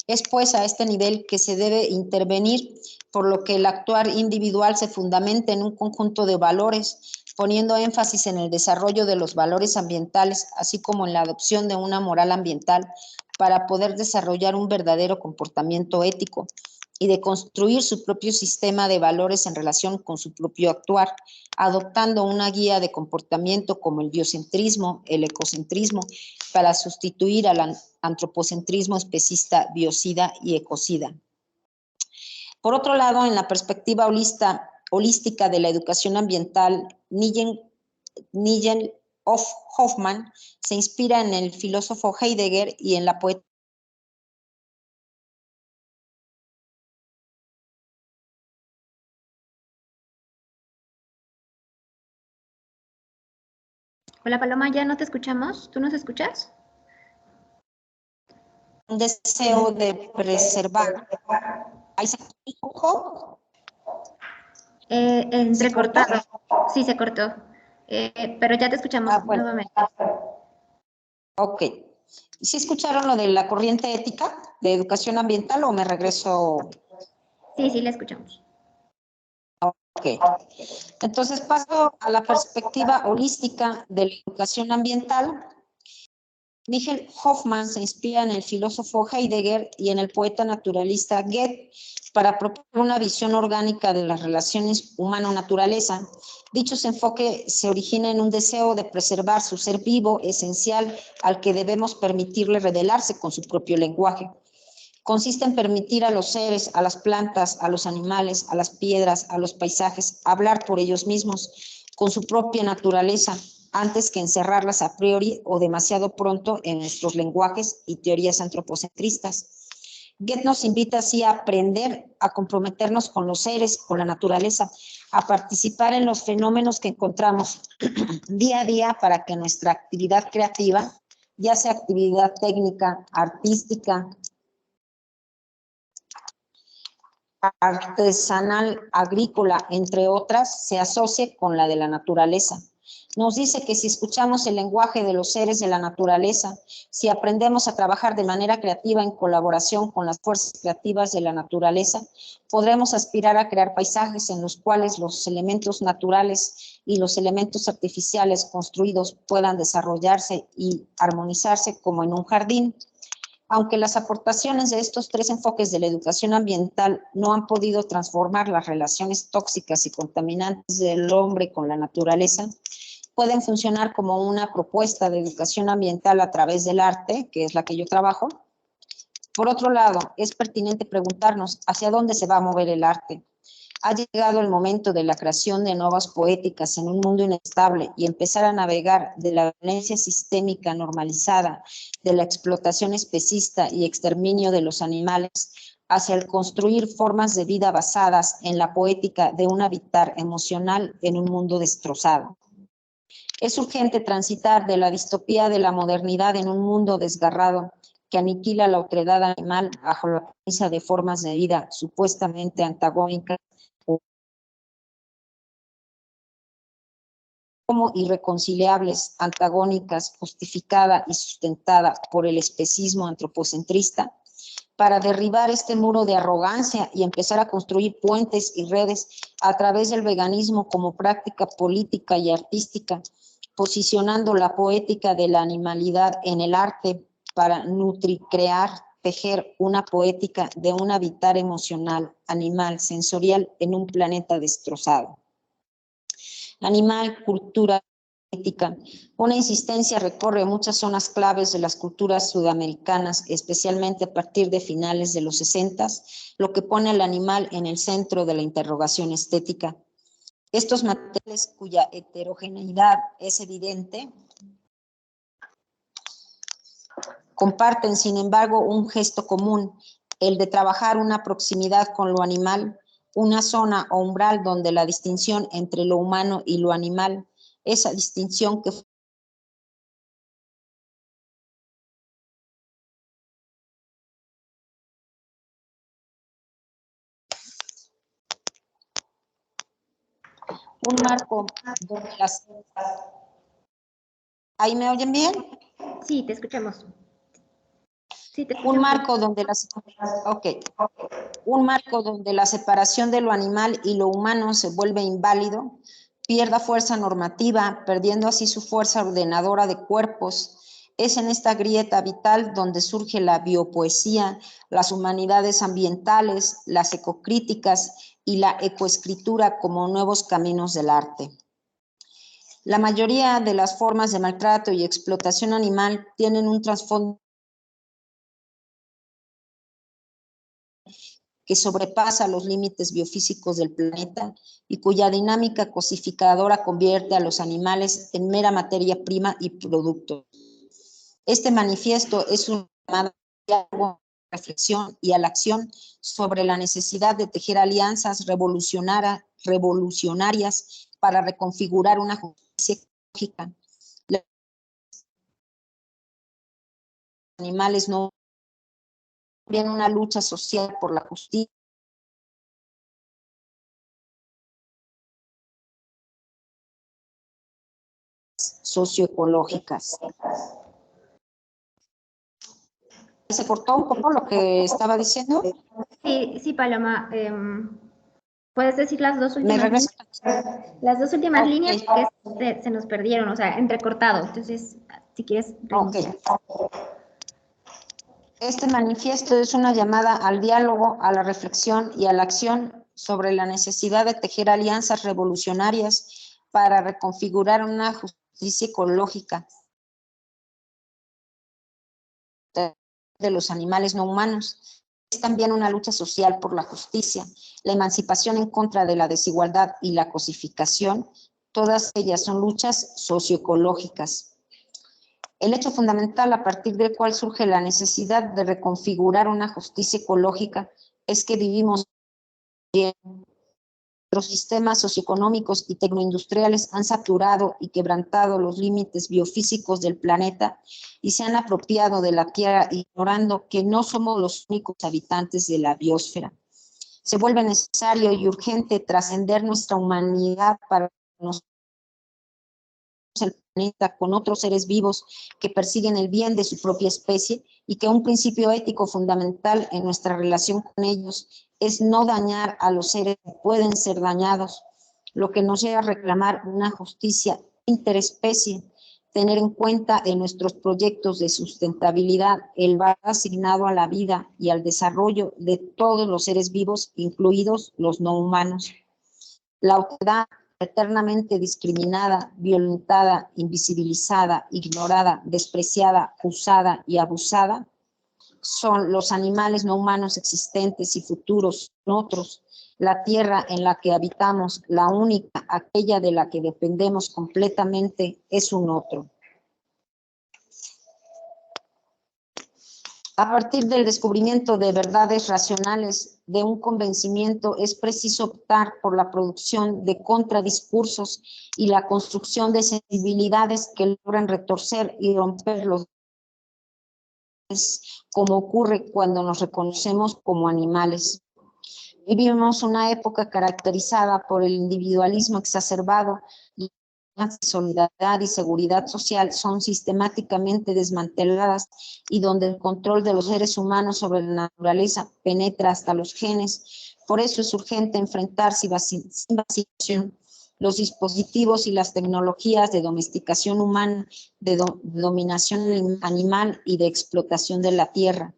Es pues a este nivel que se debe intervenir, por lo que el actuar individual se fundamenta en un conjunto de valores, poniendo énfasis en el desarrollo de los valores ambientales, así como en la adopción de una moral ambiental para poder desarrollar un verdadero comportamiento ético y de construir su propio sistema de valores en relación con su propio actuar, adoptando una guía de comportamiento como el biocentrismo, el ecocentrismo, para sustituir al antropocentrismo especista, biocida y ecocida. Por otro lado, en la perspectiva holística de la educación ambiental, Nigel Hoffman se inspira en el filósofo Heidegger y en la poeta. Hola Paloma, ya no te escuchamos. ¿Tú nos escuchas? Un deseo de preservar. ¿Ahí se escuchó? Entrecortado. Sí, se cortó. Pero ya te escuchamos Bueno. nuevamente. Ok. ¿Sí escucharon lo de la corriente ética de educación ambiental o me regreso? Sí, la escuchamos. Ok. Entonces paso a la perspectiva holística de la educación ambiental. Nigel Hoffman se inspira en el filósofo Heidegger y en el poeta naturalista Goethe para proponer una visión orgánica de las relaciones humano-naturaleza. Dicho enfoque se origina en un deseo de preservar su ser vivo, esencial, al que debemos permitirle revelarse con su propio lenguaje. Consiste en permitir a los seres, a las plantas, a los animales, a las piedras, a los paisajes, hablar por ellos mismos, con su propia naturaleza, antes que encerrarlas a priori o demasiado pronto en nuestros lenguajes y teorías antropocentristas. Goethe nos invita así a aprender, a comprometernos con los seres, con la naturaleza, a participar en los fenómenos que encontramos día a día para que nuestra actividad creativa, ya sea actividad técnica, artística, artesanal, agrícola, entre otras, se asocie con la de la naturaleza. Nos dice que si escuchamos el lenguaje de los seres de la naturaleza, si aprendemos a trabajar de manera creativa en colaboración con las fuerzas creativas de la naturaleza, podremos aspirar a crear paisajes en los cuales los elementos naturales y los elementos artificiales construidos puedan desarrollarse y armonizarse como en un jardín. Aunque las aportaciones de estos tres enfoques de la educación ambiental no han podido transformar las relaciones tóxicas y contaminantes del hombre con la naturaleza, pueden funcionar como una propuesta de educación ambiental a través del arte, que es la que yo trabajo. Por otro lado, es pertinente preguntarnos hacia dónde se va a mover el arte. Ha llegado el momento de la creación de nuevas poéticas en un mundo inestable y empezar a navegar de la violencia sistémica normalizada, de la explotación especista y exterminio de los animales, hacia el construir formas de vida basadas en la poética de un habitar emocional en un mundo destrozado. Es urgente transitar de la distopía de la modernidad en un mundo desgarrado que aniquila la otredad animal bajo la premisa de formas de vida supuestamente antagónicas como irreconciliables, antagónicas, justificada y sustentada por el especismo antropocentrista, para derribar este muro de arrogancia y empezar a construir puentes y redes a través del veganismo como práctica política y artística, posicionando la poética de la animalidad en el arte para crear, tejer una poética de un habitar emocional, animal, sensorial en un planeta destrozado. Animal, cultura, ética. Una insistencia recorre muchas zonas claves de las culturas sudamericanas, especialmente a partir de finales de los 60, lo que pone al animal en el centro de la interrogación estética. Estos materiales cuya heterogeneidad es evidente Comparten, sin embargo, un gesto común, el de trabajar una proximidad con lo animal, una zona o umbral donde la distinción entre lo humano y lo animal, esa distinción que un marco donde las... ¿Ahí me oyen bien? Sí, te escuchamos. Sí, te Un escuchamos. marco donde un marco donde la separación de lo animal y lo humano se vuelve inválido, pierda fuerza normativa, perdiendo así su fuerza ordenadora de cuerpos. Es en esta grieta vital donde surge la biopoesía, las humanidades ambientales, las ecocríticas y la ecoescritura como nuevos caminos del arte. La mayoría de las formas de maltrato y explotación animal tienen un trasfondo que sobrepasa los límites biofísicos del planeta y cuya dinámica cosificadora convierte a los animales en mera materia prima y producto. Este manifiesto es un llamado a la reflexión y a la acción sobre la necesidad de tejer alianzas revolucionarias para reconfigurar una justicia ecológica. Los animales no también una lucha social por la justicia socioecológicas. ¿Se cortó un poco lo que estaba diciendo? Sí, sí, Paloma. ¿Puedes decir las dos ¿Me últimas regreso? líneas? Las dos últimas Ok. líneas que se nos perdieron, o sea, entrecortado. Entonces, si quieres reiniciar. Este manifiesto es una llamada al diálogo, a la reflexión y a la acción sobre la necesidad de tejer alianzas revolucionarias para reconfigurar una justicia ecológica de los animales no humanos. Es también una lucha social por la justicia, la emancipación en contra de la desigualdad y la cosificación. Todas ellas son luchas socioecológicas. El hecho fundamental a partir del cual surge la necesidad de reconfigurar una justicia ecológica es que vivimos bien. Los sistemas socioeconómicos y tecnoindustriales han saturado y quebrantado los límites biofísicos del planeta y se han apropiado de la Tierra, ignorando que no somos los únicos habitantes de la biosfera. Se vuelve necesario y urgente trascender nuestra humanidad para nos el planeta con otros seres vivos que persiguen el bien de su propia especie y que un principio ético fundamental en nuestra relación con ellos es no dañar a los seres que pueden ser dañados, lo que nos lleva a reclamar una justicia interespecie, tener en cuenta en nuestros proyectos de sustentabilidad el valor asignado a la vida y al desarrollo de todos los seres vivos, incluidos los no humanos. La autoridad eternamente discriminada, violentada, invisibilizada, ignorada, despreciada, usada y abusada, son los animales no humanos existentes y futuros, otros, la tierra en la que habitamos, la única, aquella de la que dependemos completamente, es un otro. A partir del descubrimiento de verdades racionales, de un convencimiento, es preciso optar por la producción de contradiscursos y la construcción de sensibilidades que logran retorcer y romper los como ocurre cuando nos reconocemos como animales. Vivimos una época caracterizada por el individualismo exacerbado y la solidaridad y seguridad social son sistemáticamente desmanteladas y donde el control de los seres humanos sobre la naturaleza penetra hasta los genes. Por eso es urgente enfrentar sin vacilación los dispositivos y las tecnologías de domesticación humana, de dominación animal y de explotación de la tierra.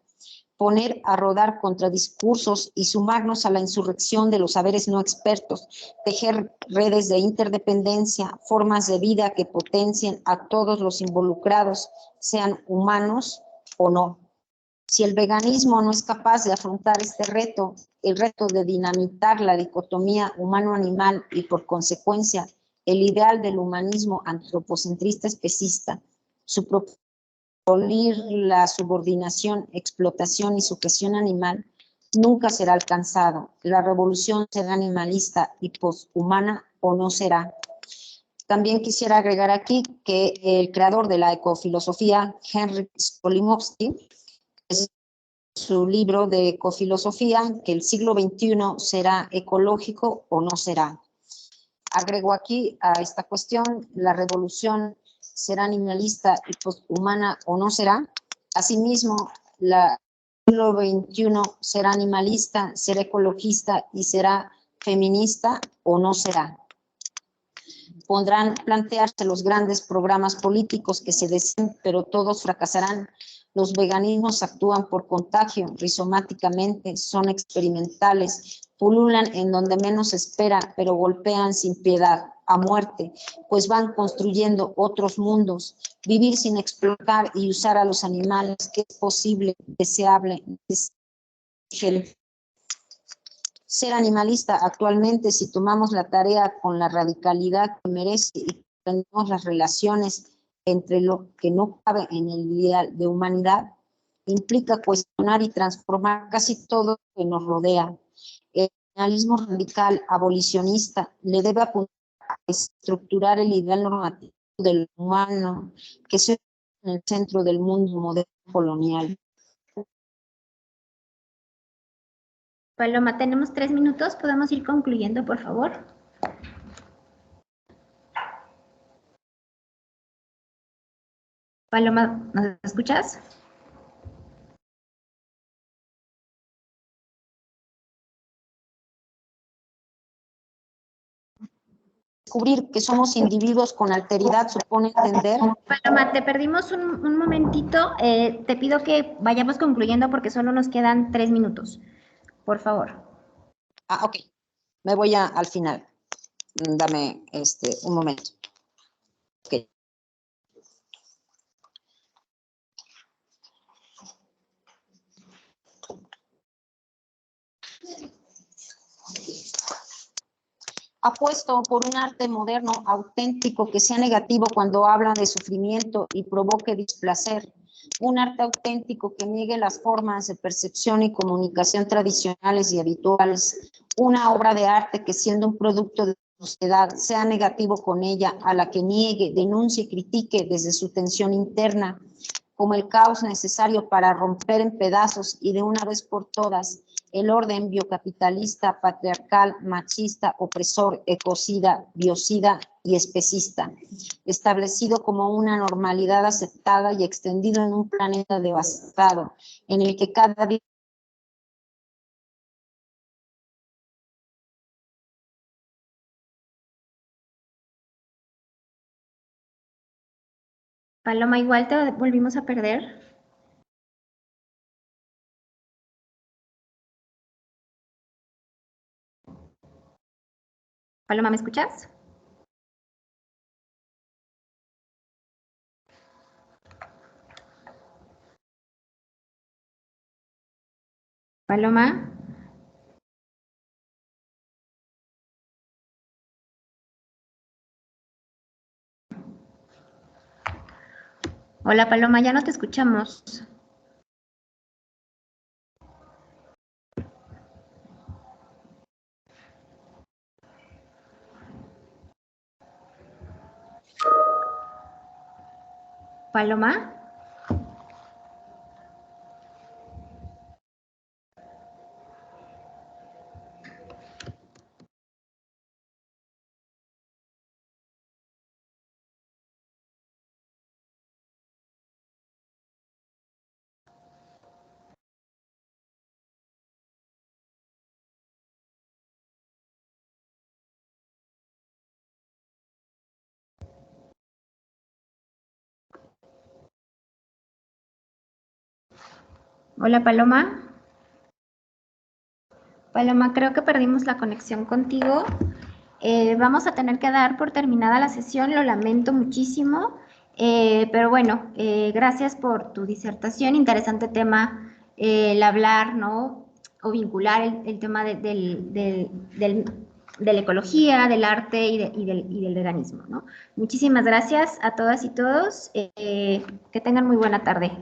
Poner a rodar contradiscursos y sumarnos a la insurrección de los saberes no expertos, tejer redes de interdependencia, formas de vida que potencien a todos los involucrados, sean humanos o no. Si el veganismo no es capaz de afrontar este reto, el reto de dinamitar la dicotomía humano-animal y por consecuencia el ideal del humanismo antropocentrista especista, su propio abolir la subordinación, explotación y sujeción animal nunca será alcanzado. La revolución será animalista y poshumana o no será. También quisiera agregar aquí que el creador de la ecofilosofía, Henryk Skolimowski, es su libro de ecofilosofía, que el siglo XXI será ecológico o no será. Agrego aquí a esta cuestión, la revolución será animalista y poshumana o no será. Asimismo, el siglo XXI será animalista, será ecologista y será feminista o no será. Podrán plantearse los grandes programas políticos que se deseen, pero todos fracasarán. Los veganismos actúan por contagio, rizomáticamente, son experimentales, pululan en donde menos se espera, pero golpean sin piedad, a muerte, pues van construyendo otros mundos. Vivir sin explotar y usar a los animales, que es posible, deseable, ser animalista actualmente, si tomamos la tarea con la radicalidad que merece y comprendemos las relaciones entre lo que no cabe en el ideal de humanidad, implica cuestionar y transformar casi todo lo que nos rodea. El nacionalismo radical abolicionista le debe apuntar a estructurar el ideal normativo del humano que se en el centro del mundo moderno colonial. Paloma, tenemos 3 minutos, ¿podemos ir concluyendo, por favor? Paloma, ¿nos escuchas? Descubrir que somos individuos con alteridad supone entender. Paloma, te perdimos un momentito. Te pido que vayamos concluyendo porque solo nos quedan 3 minutos. Por favor. Ok. Me voy al final. Dame un momento. Ok. Apuesto por un arte moderno, auténtico, que sea negativo cuando habla de sufrimiento y provoque displacer. Un arte auténtico que niegue las formas de percepción y comunicación tradicionales y habituales. Una obra de arte que, siendo un producto de la sociedad, sea negativo con ella, a la que niegue, denuncie y critique desde su tensión interna, como el caos necesario para romper en pedazos y de una vez por todas el orden biocapitalista, patriarcal, machista, opresor, ecocida, biocida y especista, establecido como una normalidad aceptada y extendido en un planeta devastado, en el que cada día Paloma, igual te volvimos a perder. Paloma, ¿me escuchas? Paloma. Hola, Paloma, ya no te escuchamos. Paloma. Hola, Paloma. Paloma, creo que perdimos la conexión contigo. Vamos a tener que dar por terminada la sesión, lo lamento muchísimo, pero bueno, gracias por tu disertación, interesante tema el hablar, ¿no? O vincular el tema del de la ecología, del arte y del veganismo, ¿no? Muchísimas gracias a todas y todos. Que tengan muy buena tarde.